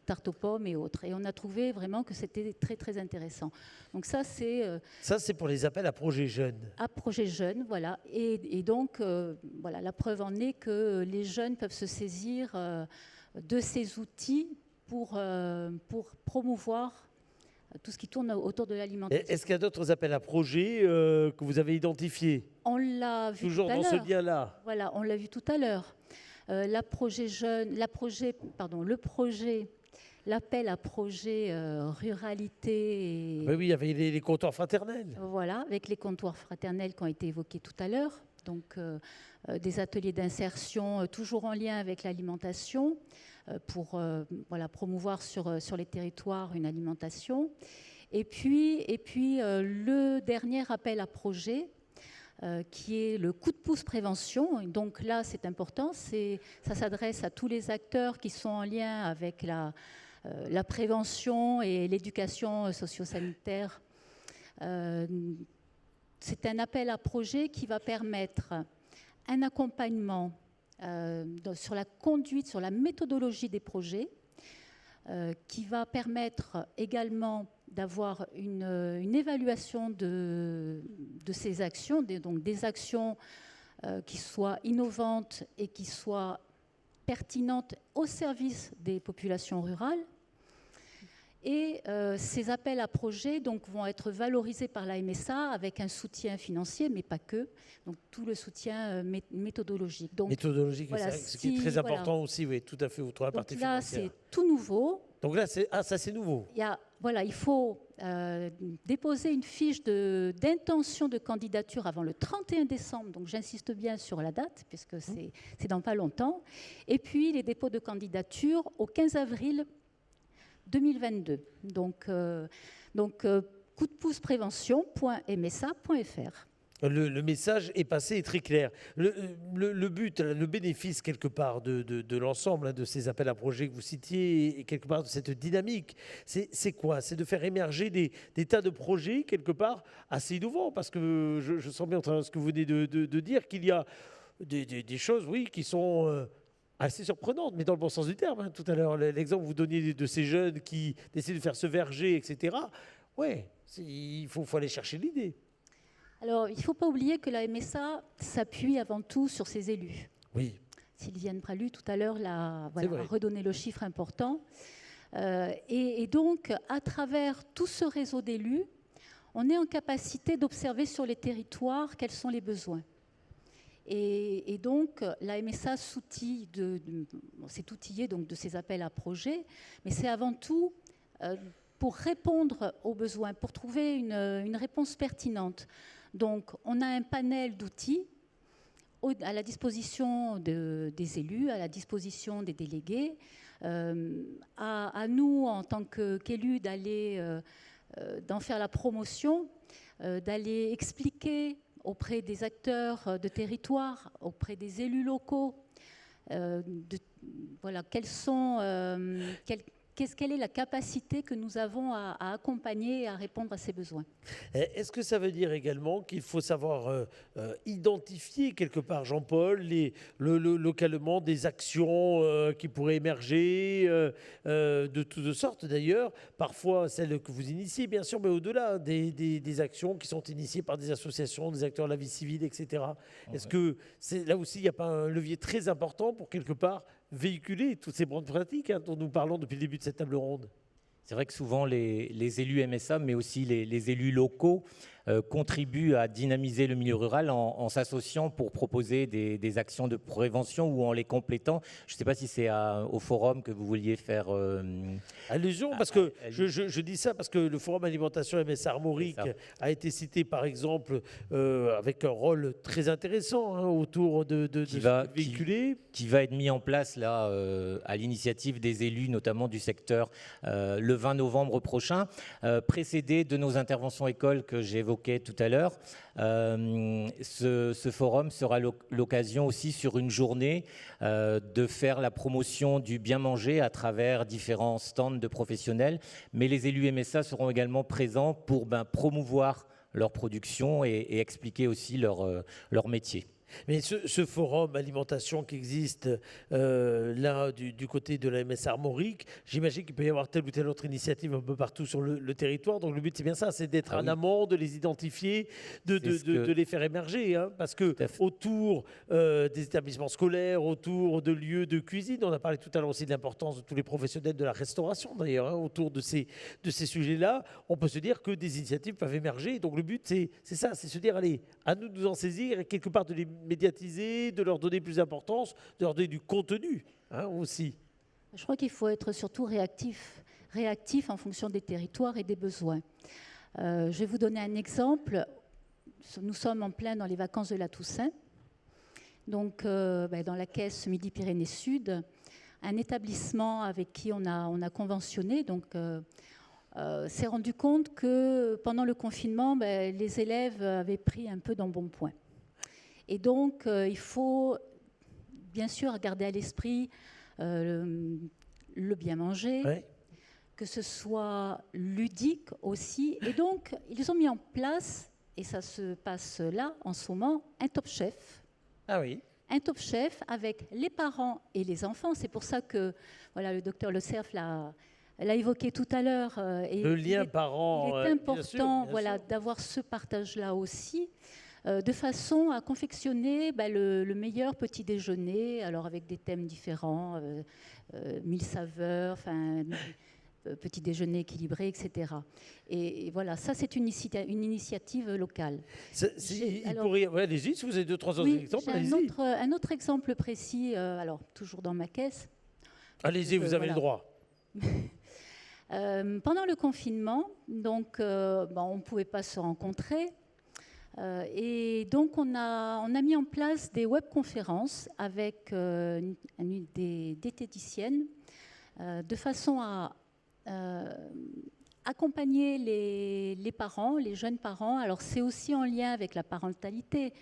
tartes aux pommes et autres. Et on a trouvé vraiment que c'était très, très intéressant. Donc ça, c'est pour les appels à projets jeunes. À projets jeunes, voilà. Et donc, la preuve en est que les jeunes peuvent se saisir de ces outils pour promouvoir tout ce qui tourne autour de l'alimentation. Est-ce qu'il y a d'autres appels à projets que vous avez identifiés? On l'a vu toujours tout à dans l'heure. ce lien-là. Voilà, on l'a vu tout à l'heure. L'appel à projet ruralité. Oui, il y avait les comptoirs fraternels. Voilà, avec les comptoirs fraternels qui ont été évoqués tout à l'heure. Donc, des ateliers d'insertion toujours en lien avec l'alimentation pour promouvoir sur les territoires une alimentation. Et puis le dernier appel à projet, qui est le coup de pouce prévention. Et donc là, c'est important, ça s'adresse à tous les acteurs qui sont en lien avec la prévention et l'éducation socio-sanitaire. C'est un appel à projet qui va permettre un accompagnement sur la conduite, sur la méthodologie des projets, qui va permettre également d'avoir une évaluation de ces actions, donc des actions qui soient innovantes et qui soient pertinentes au service des populations rurales. Et ces appels à projets vont être valorisés par la MSA avec un soutien financier, mais pas que, donc tout le soutien méthodologique. Donc, méthodologique, voilà, ce qui est très important aussi, oui, tout à fait, outre la partie financière. Là, c'est tout nouveau. Donc là, ça c'est nouveau. Il faut déposer une fiche d'intention de candidature avant le 31 décembre, donc j'insiste bien sur la date, puisque c'est dans pas longtemps. Et puis les dépôts de candidature au 15 avril 2022. Donc coup de pouce prévention.msa.fr. Le message est passé, est très clair. Le but, le bénéfice quelque part de l'ensemble de ces appels à projets que vous citiez et quelque part de cette dynamique, c'est quoi? C'est de faire émerger des tas de projets quelque part assez innovants, parce que je sens bien ce que vous venez de dire, qu'il y a des choses, oui, qui sont assez surprenantes, mais dans le bon sens du terme. Tout à l'heure, l'exemple que vous donniez de ces jeunes qui décident de faire ce verger, etc. Ouais, il faut aller chercher l'idée. Alors, il ne faut pas oublier que la MSA s'appuie avant tout sur ses élus. Oui. Sylviane Pralu, tout à l'heure, a redonné le chiffre important. Et donc, à travers tout ce réseau d'élus, on est en capacité d'observer sur les territoires quels sont les besoins. Et donc, la MSA s'est outillée de ces appels à projets, mais c'est avant tout pour répondre aux besoins, pour trouver une réponse pertinente. Donc, on a un panel d'outils à la disposition des élus, à la disposition des délégués, à nous, en tant qu'élus, d'en faire la promotion, d'aller expliquer auprès des acteurs de territoire, auprès des élus locaux, voilà, quelle est la capacité que nous avons à accompagner et à répondre à ces besoins. Est-ce que ça veut dire également qu'il faut savoir identifier quelque part, Jean-Paul, localement des actions qui pourraient émerger de toutes sortes d'ailleurs, parfois celles que vous initiez bien sûr, mais au-delà des actions qui sont initiées par des associations, des acteurs de la vie civile, etc. Est-ce que là aussi il n'y a pas un levier très important pour quelque part véhiculer toutes ces bonnes pratiques dont nous parlons depuis le début de cette table ronde? C'est vrai que souvent les élus MSA, mais aussi les élus locaux, contribuent à dynamiser le milieu rural en s'associant pour proposer des actions de prévention ou en les complétant. Je ne sais pas si c'est au forum que vous vouliez faire allusion, parce que je dis ça parce que le forum alimentation MSA Armorique a été cité par exemple avec un rôle très intéressant autour de véhiculer. Qui va être mis en place là à l'initiative des élus, notamment du secteur, le 20 novembre prochain, précédé de nos interventions écoles que j'ai évoquées tout à l'heure. Ce forum sera l'occasion aussi sur une journée de faire la promotion du bien manger à travers différents stands de professionnels, mais les élus MSA seront également présents pour promouvoir leur production et expliquer aussi leur métier. Mais ce forum alimentation qui existe là du côté de la MSA Armorique, j'imagine qu'il peut y avoir telle ou telle autre initiative un peu partout sur le territoire. Donc le but c'est bien ça, c'est d'être en amont, de les identifier, de les faire émerger. Parce que autour des établissements scolaires, autour de lieux de cuisine, on a parlé tout à l'heure aussi de l'importance de tous les professionnels de la restauration d'ailleurs, autour de ces sujets-là, on peut se dire que des initiatives peuvent émerger. Donc le but c'est ça, c'est se dire allez, à nous de nous en saisir et quelque part de les médiatiser, de leur donner plus d'importance, de leur donner du contenu aussi. Je crois qu'il faut être surtout réactif en fonction des territoires et des besoins. Je vais vous donner un exemple. Nous sommes en plein dans les vacances de la Toussaint. Donc, dans la caisse Midi-Pyrénées Sud, un établissement avec qui on a conventionné, s'est rendu compte que pendant le confinement, les élèves avaient pris un peu d'embonpoint. Et donc, il faut bien sûr garder à l'esprit le bien manger, que ce soit ludique aussi. Et donc, ils ont mis en place, et ça se passe là en ce moment, un Top Chef. Ah oui. Un Top Chef avec les parents et les enfants. C'est pour ça que le docteur Le Cerf l'a évoqué tout à l'heure. Le lien parent. Il est important d'avoir ce partage-là aussi. De façon à confectionner le meilleur petit déjeuner, alors avec des thèmes différents, 1000 saveurs, petit déjeuner équilibré, etc. Et voilà, ça c'est une initiative locale. Allez-y, si vous avez 2-3 autres exemples, allez-y. Un autre exemple précis, alors toujours dans ma caisse. Allez-y, vous avez le droit. Pendant le confinement, donc, on ne pouvait pas se rencontrer. Et donc, on a mis en place des webconférences avec des diététiciennes de façon à accompagner les parents, les jeunes parents. Alors, c'est aussi en lien avec la parentalité.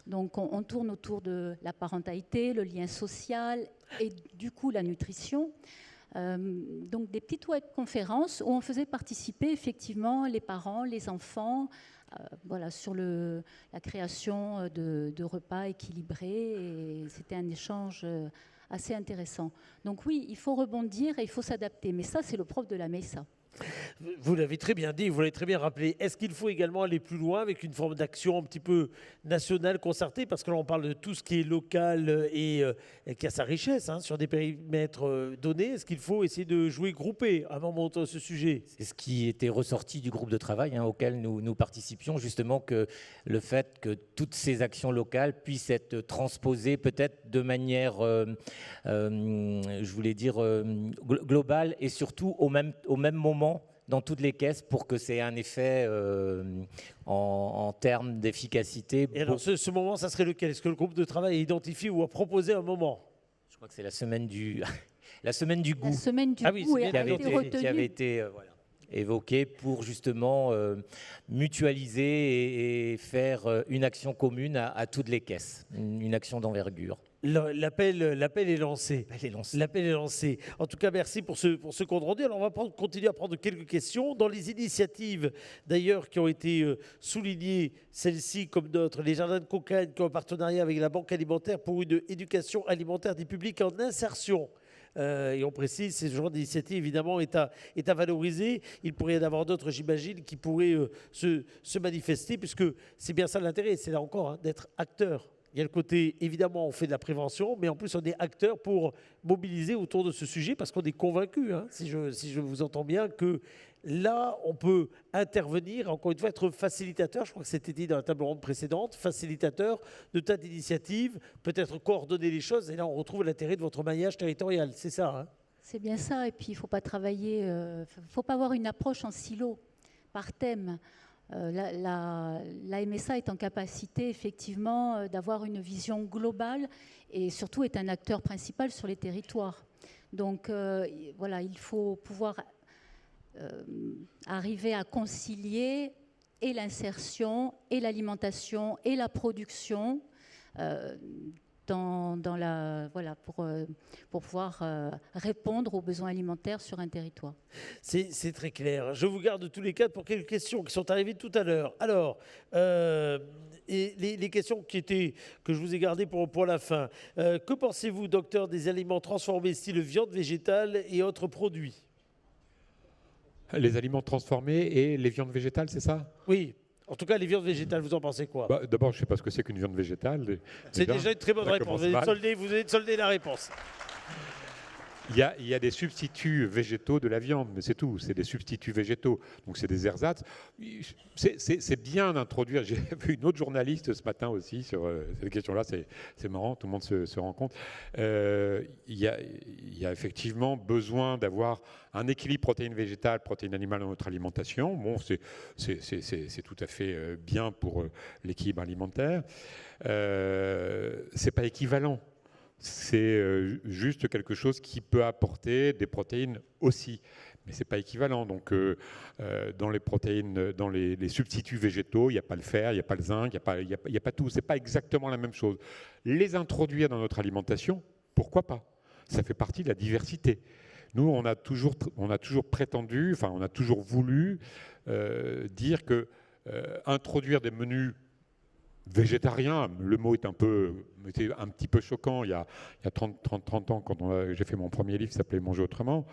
Donc, on tourne autour de la parentalité, le lien social et du coup, la nutrition. Donc, des petites webconférences où on faisait participer effectivement les parents, les enfants, sur la création de repas équilibrés, et c'était un échange assez intéressant. Donc oui, il faut rebondir et il faut s'adapter, mais ça c'est le propre de la MESA. Vous l'avez très bien dit, vous l'avez très bien rappelé. Est-ce qu'il faut également aller plus loin avec une forme d'action un petit peu nationale, concertée? Parce que là, on parle de tout ce qui est local et qui a sa richesse sur des périmètres donnés. Est-ce qu'il faut essayer de jouer groupé à un moment de ce sujet? C'est ce qui était ressorti du groupe de travail auquel nous participions, justement, que le fait que toutes ces actions locales puissent être transposées peut-être de manière, globale et surtout au même moment dans toutes les caisses pour que c'est un effet en termes d'efficacité. Et alors, ce moment, ça serait lequel? Est-ce que le groupe de travail a identifié ou a proposé un moment? Je crois que c'est la semaine du goût. La semaine du goût qui avait été voilà. évoqué pour justement mutualiser et faire une action commune à toutes les caisses, une action d'envergure. L'appel est lancé. L'appel est lancé. En tout cas, merci pour ce compte rendu. Alors, on va continuer à prendre quelques questions. Dans les initiatives, d'ailleurs, qui ont été soulignées, celles-ci comme d'autres, les jardins de Cocagne qui ont un partenariat avec la Banque alimentaire pour une éducation alimentaire des publics en insertion. Et on précise, ce genre d'initiative, évidemment, est à valoriser. Il pourrait y en avoir d'autres, j'imagine, qui pourraient se manifester, puisque c'est bien ça l'intérêt, c'est là encore, hein, d'être acteur. Il y a le côté, évidemment, on fait de la prévention, mais en plus, on est acteur pour mobiliser autour de ce sujet, parce qu'on est convaincu, hein, si je vous entends bien, que là, on peut intervenir, encore une fois, être facilitateur, je crois que c'était dit dans la table ronde précédente, facilitateur de tas d'initiatives, peut-être coordonner les choses, et là, on retrouve l'intérêt de votre maillage territorial, c'est ça, hein? C'est bien ça, et puis il ne faut pas travailler, faut pas avoir une approche en silo, par thème. La MSA est en capacité effectivement d'avoir une vision globale et surtout est un acteur principal sur les territoires. Donc voilà, il faut pouvoir arriver à concilier et l'insertion et l'alimentation et la production pour pouvoir répondre aux besoins alimentaires sur un territoire. C'est très clair. Je vous garde tous les quatre pour quelques questions qui sont arrivées tout à l'heure. Alors, et les questions que je vous ai gardées pour la fin. Que pensez-vous, docteur, des aliments transformés style viande végétale et autres produits? Les aliments transformés et les viandes végétales, c'est ça? Oui. En tout cas, les viandes végétales, vous en pensez quoi? D'abord, je ne sais pas ce que c'est qu'une viande végétale. C'est déjà une très bonne réponse. Vous avez soldé la réponse. Il y a des substituts végétaux de la viande, mais c'est tout. C'est des substituts végétaux. Donc, c'est des ersatz. C'est bien d'introduire. J'ai vu une autre journaliste ce matin aussi sur cette question-là. C'est marrant, tout le monde se rend compte. Il y a effectivement besoin d'avoir un équilibre protéines végétales, protéines animales dans notre alimentation. Bon, c'est tout à fait bien pour l'équilibre alimentaire. C'est pas équivalent. C'est juste quelque chose qui peut apporter des protéines aussi, mais c'est pas équivalent. Donc, dans les protéines, dans les substituts végétaux, il n'y a pas le fer, il n'y a pas le zinc, il n'y a pas tout. C'est pas exactement la même chose. Les introduire dans notre alimentation, pourquoi pas? Ça fait partie de la diversité. Nous, on a toujours prétendu, enfin, on a toujours voulu dire que introduire des menus végétarien, le mot était un petit peu choquant il y a 30 ans quand j'ai fait mon premier livre qui s'appelait Manger autrement.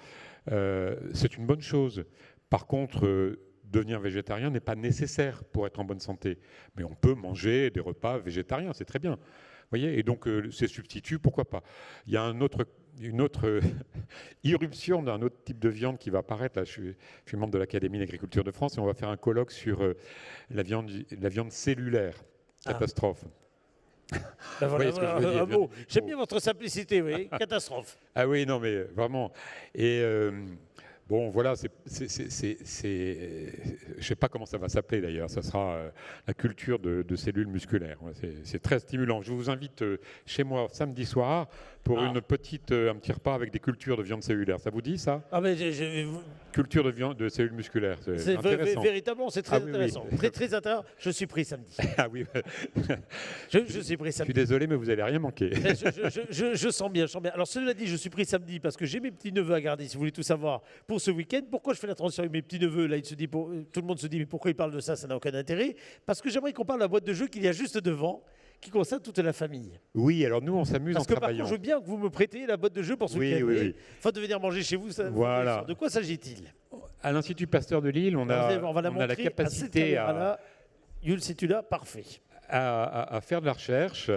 C'est une bonne chose. Par contre, devenir végétarien n'est pas nécessaire pour être en bonne santé. Mais on peut manger des repas végétariens, c'est très bien. Vous voyez, et donc ces substituts, pourquoi pas? Il y a une autre irruption d'un autre type de viande qui va apparaître. Là, je suis membre de l'Académie d'agriculture de France et on va faire un colloque sur la viande cellulaire. Catastrophe. Ben voilà, j'aime bien votre simplicité, oui. Catastrophe. Ah oui, non, mais vraiment. Et bon, voilà, je ne sais pas comment ça va s'appeler d'ailleurs. Ça sera la culture de cellules musculaires. C'est très stimulant. Je vous invite chez moi samedi soir pour un petit repas avec des cultures de viande cellulaire. Ça vous dit ça? Ah mais culture de cellules musculaires. C'est intéressant. Véritablement, c'est très intéressant. Oui. Très, très intéressant. Je suis pris samedi. Ah oui. je suis pris samedi. Je suis désolé, mais vous n'allez rien manquer. Je sens bien, je sens bien. Alors, cela dit, je suis pris samedi parce que j'ai mes petits-neveux à garder, si vous voulez tout savoir, pour ce week-end. Pourquoi je fais la transition avec mes petits-neveux? Là, tout le monde se dit, mais pourquoi ils parlent de ça? Ça n'a aucun intérêt. Parce que j'aimerais qu'on parle de la boîte de jeu qu'il y a juste devant, qui concerne toute la famille. Oui, alors nous, on s'amuse en travaillant. Parce que par contre, je veux bien que vous me prêtiez la boîte de jeu pour ce week-end. Oui. Enfin, de venir manger chez vous, ça, voilà. De quoi s'agit-il? À l'Institut Pasteur de Lille, on a la capacité Yul, si tu l'as, parfait. À faire de la recherche,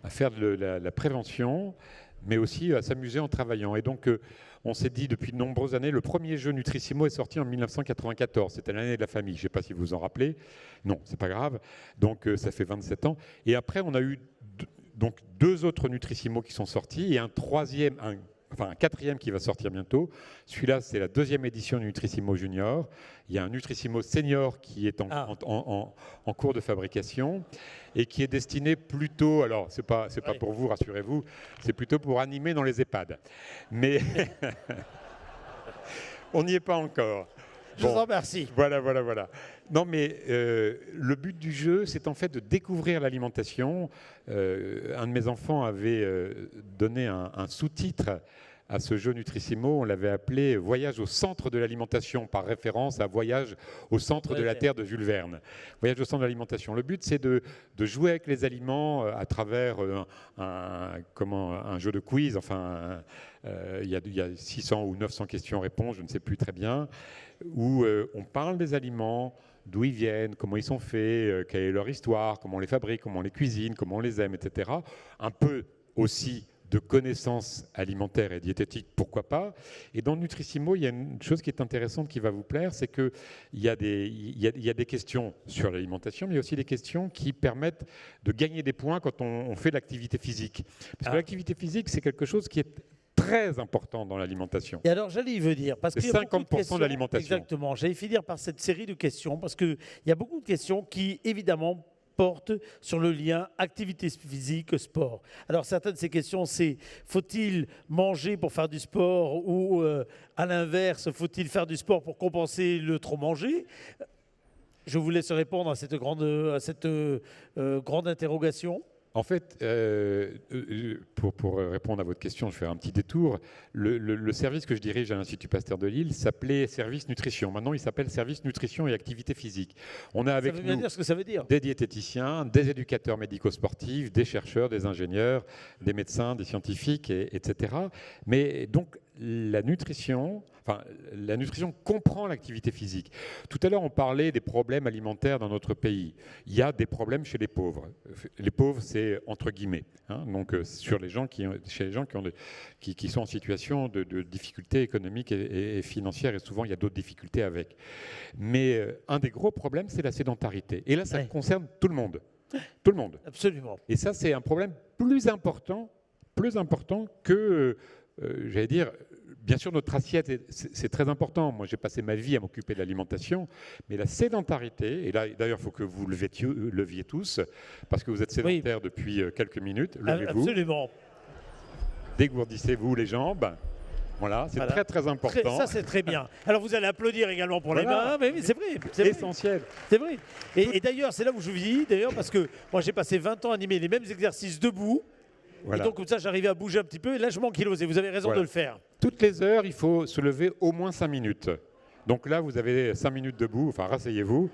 à faire de la prévention, mais aussi à s'amuser en travaillant. Et donc, on s'est dit depuis de nombreuses années, le premier jeu Nutrissimo est sorti en 1994. C'était l'année de la famille. Je ne sais pas si vous vous en rappelez. Non, c'est pas grave. Donc, ça fait 27 ans. Et après, on a eu deux autres Nutrissimo qui sont sortis et un quatrième qui va sortir bientôt. Celui-là, c'est la 2e édition du Nutrissimo Junior. Il y a un Nutrissimo Senior qui est en cours de fabrication et qui est destiné plutôt, alors c'est pas pour vous, rassurez-vous, c'est plutôt pour animer dans les EHPAD. Mais on n'y est pas encore. Je vous en remercie. Voilà. Non, mais le but du jeu, c'est en fait de découvrir l'alimentation. Un de mes enfants avait donné un sous-titre à ce jeu Nutrissimo. On l'avait appelé « Voyage au centre de l'alimentation » par référence à « Voyage au centre de la Terre » de Jules Verne. Voyage au centre de l'alimentation. Le but, c'est de jouer avec les aliments à travers un jeu de quiz. Enfin, il y a 600 ou 900 questions-réponses, je ne sais plus très bien, où on parle des aliments, d'où ils viennent, comment ils sont faits, quelle est leur histoire, comment on les fabrique, comment on les cuisine, comment on les aime, etc. Un peu aussi de connaissances alimentaires et diététiques, pourquoi pas. Et dans Nutrissimo, il y a une chose qui est intéressante qui va vous plaire, c'est qu'il y a des questions sur l'alimentation, mais il y a aussi des questions qui permettent de gagner des points quand on fait de l'activité physique. Parce que l'activité physique, c'est quelque chose qui est très important dans l'alimentation. Et alors, j'allais y venir. Parce c'est 50% de l'alimentation. Exactement. J'allais finir par cette série de questions, parce qu'il y a beaucoup de questions qui, évidemment, porte sur le lien activité physique, sport. Alors certaines de ces questions, c'est faut-il manger pour faire du sport ou à l'inverse, faut-il faire du sport pour compenser le trop manger? Je vous laisse répondre à cette grande interrogation. En fait, pour répondre à votre question, je vais faire un petit détour. Le service que je dirige à l'Institut Pasteur de Lille s'appelait Service Nutrition. Maintenant, il s'appelle Service Nutrition et Activité Physique. On a avec nous bien dire ce que ça veut dire. Des diététiciens, des éducateurs médico-sportifs, des chercheurs, des ingénieurs, des médecins, des scientifiques, etc. Mais donc, la nutrition comprend l'activité physique. Tout à l'heure, on parlait des problèmes alimentaires dans notre pays. Il y a des problèmes chez les pauvres. Les pauvres, c'est entre guillemets. Donc, chez les gens qui sont en situation de difficultés économiques et financières, et souvent, il y a d'autres difficultés avec. Mais un des gros problèmes, c'est la sédentarité. Et là, ça concerne tout le monde. Tout le monde. Absolument. Et ça, c'est un problème plus important que, j'allais dire, bien sûr, notre assiette, c'est très important. Moi, j'ai passé ma vie à m'occuper de l'alimentation, mais la sédentarité, et là, d'ailleurs, il faut que vous leviez tous, parce que vous êtes sédentaires depuis quelques minutes. Levez-vous. Absolument. Dégourdissez-vous les jambes. Voilà, c'est très, très important. Ça, c'est très bien. Alors, vous allez applaudir également pour les mains. Mais oui, c'est vrai. C'est essentiel. C'est vrai. Et d'ailleurs, c'est là où je vous dis, parce que moi, j'ai passé 20 ans à animer les mêmes exercices debout. Voilà. Et donc, comme ça, j'arrivais à bouger un petit peu. Et là, je m'ankylose. Et vous avez raison de le faire. Toutes les heures, il faut se lever au moins 5 minutes. Donc là, vous avez 5 minutes debout. Enfin, rasseyez-vous.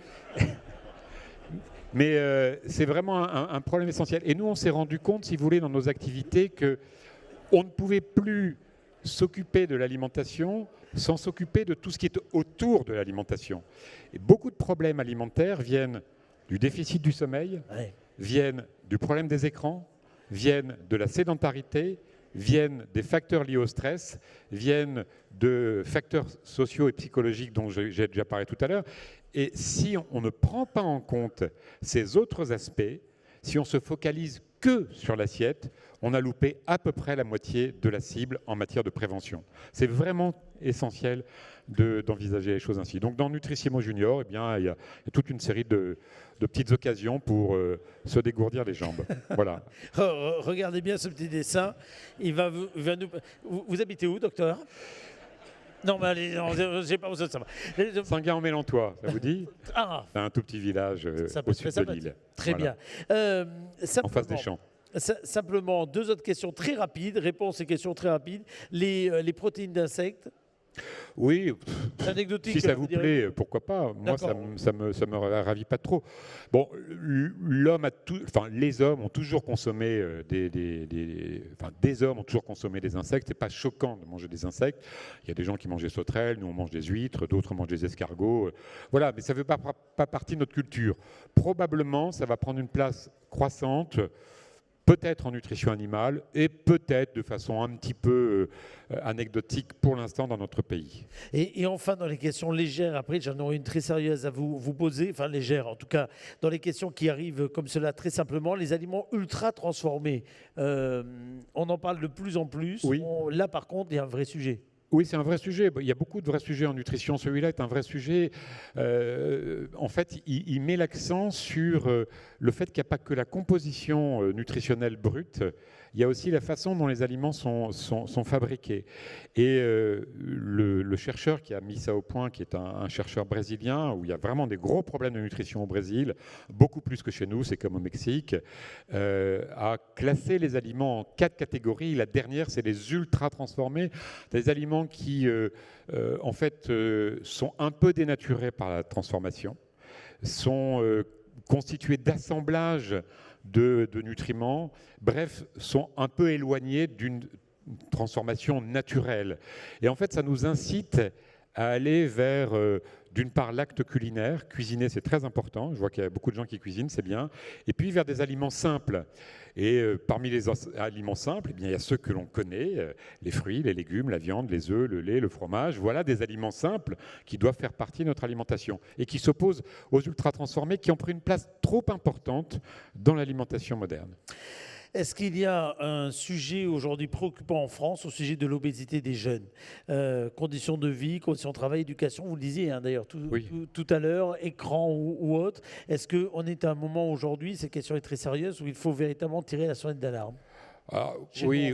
Mais c'est vraiment un problème essentiel. Et nous, on s'est rendu compte, si vous voulez, dans nos activités, qu'on ne pouvait plus s'occuper de l'alimentation sans s'occuper de tout ce qui est autour de l'alimentation. Et beaucoup de problèmes alimentaires viennent du déficit du sommeil, viennent du problème des écrans, viennent de la sédentarité, viennent des facteurs liés au stress, viennent de facteurs sociaux et psychologiques dont j'ai déjà parlé tout à l'heure. Et si on ne prend pas en compte ces autres aspects, si on se focalise que sur l'assiette, on a loupé à peu près la moitié de la cible en matière de prévention. C'est vraiment essentiel d'envisager les choses ainsi. Donc dans Nutrissimo Junior, eh bien, il y a toute une série de petites occasions pour se dégourdir les jambes. Voilà. Regardez bien ce petit dessin. Vous habitez où, docteur? Non, mais allez, j'ai pas besoin de savoir. Saint-Guin-en-Mélantois, ça vous dit? C'est un tout petit village au sud de Lille. Très bien. En face des champs. Simplement, 2 autres questions très rapides, réponses et questions très rapides. Les protéines d'insectes. Oui, si ça vous plaît, pourquoi pas. Moi, ça me ravit pas trop. Bon, les hommes ont toujours consommé des hommes ont toujours consommé des insectes. C'est pas choquant de manger des insectes. Il y a des gens qui mangent des sauterelles, nous on mange des huîtres, d'autres mangent des escargots. Voilà, mais ça ne fait pas partie de notre culture. Probablement, ça va prendre une place croissante. Peut-être en nutrition animale et peut-être de façon un petit peu anecdotique pour l'instant dans notre pays. Et enfin, dans les questions légères, après j'en aurai une très sérieuse à vous poser, enfin légère en tout cas, dans les questions qui arrivent comme cela très simplement, les aliments ultra transformés, on en parle de plus en plus. Oui. Là par contre, il y a un vrai sujet. Oui, c'est un vrai sujet. Il y a beaucoup de vrais sujets en nutrition. Celui-là est un vrai sujet. En fait, il met l'accent sur le fait qu'il n'y a pas que la composition nutritionnelle brute. il y a aussi la façon dont les aliments sont fabriqués. Et le chercheur qui a mis ça au point, qui est un chercheur brésilien, où il y a vraiment des gros problèmes de nutrition au Brésil, beaucoup plus que chez nous, c'est comme au Mexique, a classé les aliments en 4 catégories. La dernière, c'est les ultra transformés, des aliments qui en fait sont un peu dénaturés par la transformation, sont constitués d'assemblages de nutriments, bref, sont un peu éloignés d'une transformation naturelle. Et en fait, ça nous incite à aller vers, d'une part, l'acte culinaire. Cuisiner, c'est très important. Je vois qu'il y a beaucoup de gens qui cuisinent, c'est bien. Et puis, vers des aliments simples. Et parmi les aliments simples, eh bien, il y a ceux que l'on connaît, les fruits, les légumes, la viande, les œufs, le lait, le fromage. Voilà des aliments simples qui doivent faire partie de notre alimentation et qui s'opposent aux ultra-transformés qui ont pris une place trop importante dans l'alimentation moderne. Est-ce qu'il y a un sujet aujourd'hui préoccupant en France au sujet de l'obésité des jeunes? Conditions de vie, conditions de travail, éducation, vous le disiez d'ailleurs tout à l'heure, écran ou autre. Est-ce qu'on est à un moment aujourd'hui, cette question est très sérieuse, où il faut véritablement tirer la sonnette d'alarme? Oui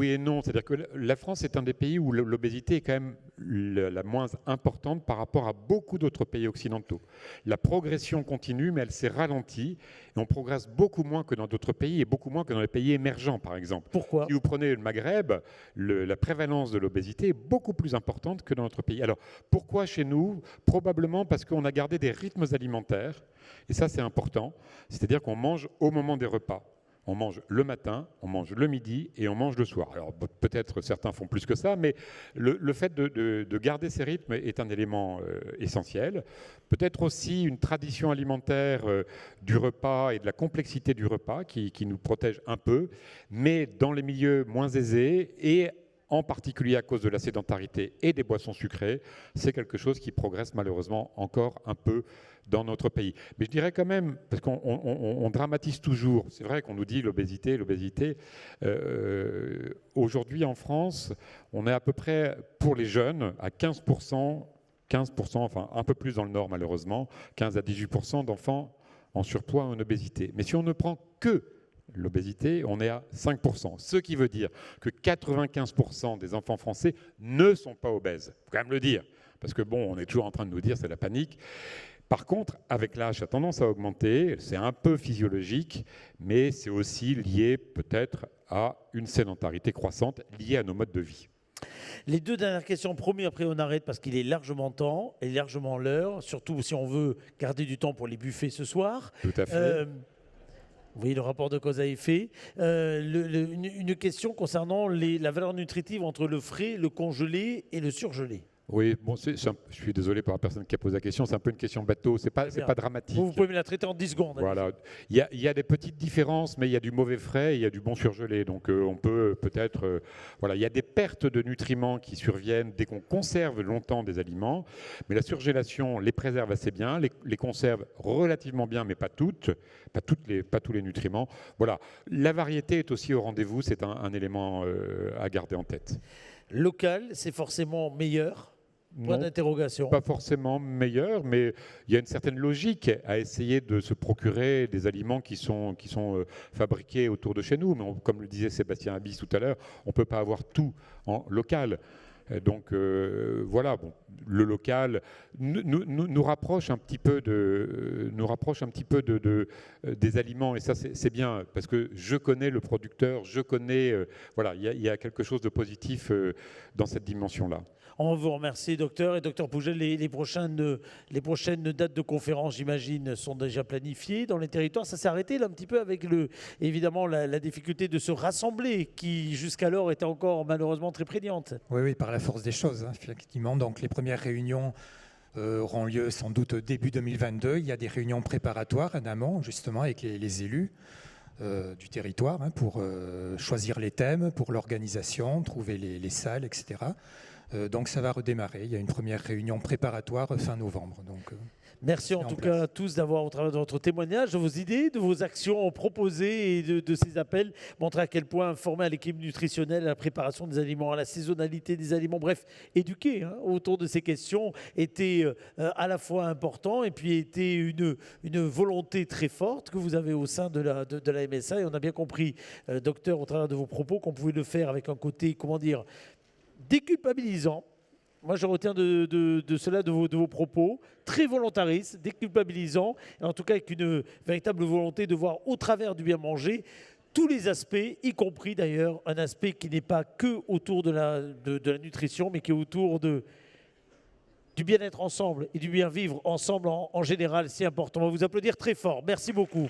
et non. C'est-à-dire que la France est un des pays où l'obésité est quand même la moins importante par rapport à beaucoup d'autres pays occidentaux. La progression continue, mais elle s'est ralentie et on progresse beaucoup moins que dans d'autres pays et beaucoup moins que dans les pays émergents, par exemple. Pourquoi? Si vous prenez le Maghreb, la prévalence de l'obésité est beaucoup plus importante que dans notre pays. Alors, pourquoi chez nous? Probablement parce qu'on a gardé des rythmes alimentaires, et ça c'est important, c'est-à-dire qu'on mange au moment des repas. On mange le matin, on mange le midi et on mange le soir. Alors peut-être certains font plus que ça, mais le fait de garder ces rythmes est un élément essentiel. Peut-être aussi une tradition alimentaire du repas et de la complexité du repas qui nous protège un peu, mais dans les milieux moins aisés et en particulier à cause de la sédentarité et des boissons sucrées, c'est quelque chose qui progresse malheureusement encore un peu dans notre pays. Mais je dirais quand même, parce qu'on dramatise toujours, c'est vrai qu'on nous dit l'obésité. Aujourd'hui en France, on est à peu près, pour les jeunes, à 15%, enfin un peu plus dans le Nord malheureusement, 15 à 18% d'enfants en surpoids en obésité. Mais si on ne prend que l'obésité, on est à 5%. Ce qui veut dire que 95% des enfants français ne sont pas obèses. Il faut quand même le dire, parce que bon, on est toujours en train de nous dire c'est la panique. Par contre, avec l'âge, ça a tendance à augmenter. C'est un peu physiologique, mais c'est aussi lié peut-être à une sédentarité croissante liée à nos modes de vie. Les 2 dernières questions, promis, après on arrête parce qu'il est largement temps et largement l'heure, surtout si on veut garder du temps pour les buffets ce soir. Tout à fait. Vous voyez le rapport de cause à effet. Une question concernant la valeur nutritive entre le frais, le congelé et le surgelé. Oui, bon, je suis désolé pour la personne qui a posé la question, c'est un peu une question bateau, c'est pas dramatique. Vous pouvez me la traiter en 10 secondes. Voilà. Il y a des petites différences, mais il y a du mauvais frais et il y a du bon surgelé. Donc on peut peut-être... voilà, il y a des pertes de nutriments qui surviennent dès qu'on conserve longtemps des aliments, mais la surgélation les préserve assez bien, les conserve relativement bien, mais pas toutes, pas tous les nutriments. Voilà. La variété est aussi au rendez-vous, c'est un élément à garder en tête. Local, c'est forcément meilleur? Point d'interrogation. Pas forcément meilleur, mais il y a une certaine logique à essayer de se procurer des aliments qui sont fabriqués autour de chez nous. Mais comme le disait Sébastien Habis tout à l'heure, on ne peut pas avoir tout en local. Donc voilà, bon, le local nous rapproche un petit peu des aliments, et ça c'est bien parce que je connais le producteur, je connais voilà, il y a quelque chose de positif dans cette dimension-là. On vous remercie, docteur. Et docteur Pougel, les prochaines dates de conférence, j'imagine, sont déjà planifiées dans les territoires. Ça s'est arrêté là un petit peu avec évidemment la difficulté de se rassembler, qui jusqu'alors était encore malheureusement très prégnante. Oui, par la force des choses, hein, effectivement. Donc les premières réunions auront lieu sans doute début 2022. Il y a des réunions préparatoires en amont, justement, avec les élus du territoire, hein, pour choisir les thèmes, pour l'organisation, trouver les salles, etc. Donc ça va redémarrer. Il y a une première réunion préparatoire fin novembre. Donc, merci en tout cas à tous d'avoir, au travers de votre témoignage, de vos idées, de vos actions proposées et de ces appels, montrer à quel point informer à l'équipe nutritionnelle, à la préparation des aliments, à la saisonnalité des aliments, bref, éduquer autour de ces questions était à la fois important et puis était une volonté très forte que vous avez au sein de la MSA. Et on a bien compris, docteur, au travers de vos propos, qu'on pouvait le faire avec un côté, comment dire, déculpabilisant. Moi, je retiens de cela, de vos propos, très volontaristes, déculpabilisants, et en tout cas avec une véritable volonté de voir au travers du bien manger tous les aspects, y compris d'ailleurs un aspect qui n'est pas que autour de la nutrition, mais qui est autour du bien-être ensemble et du bien vivre ensemble en général, c'est important. On va vous applaudir très fort. Merci beaucoup.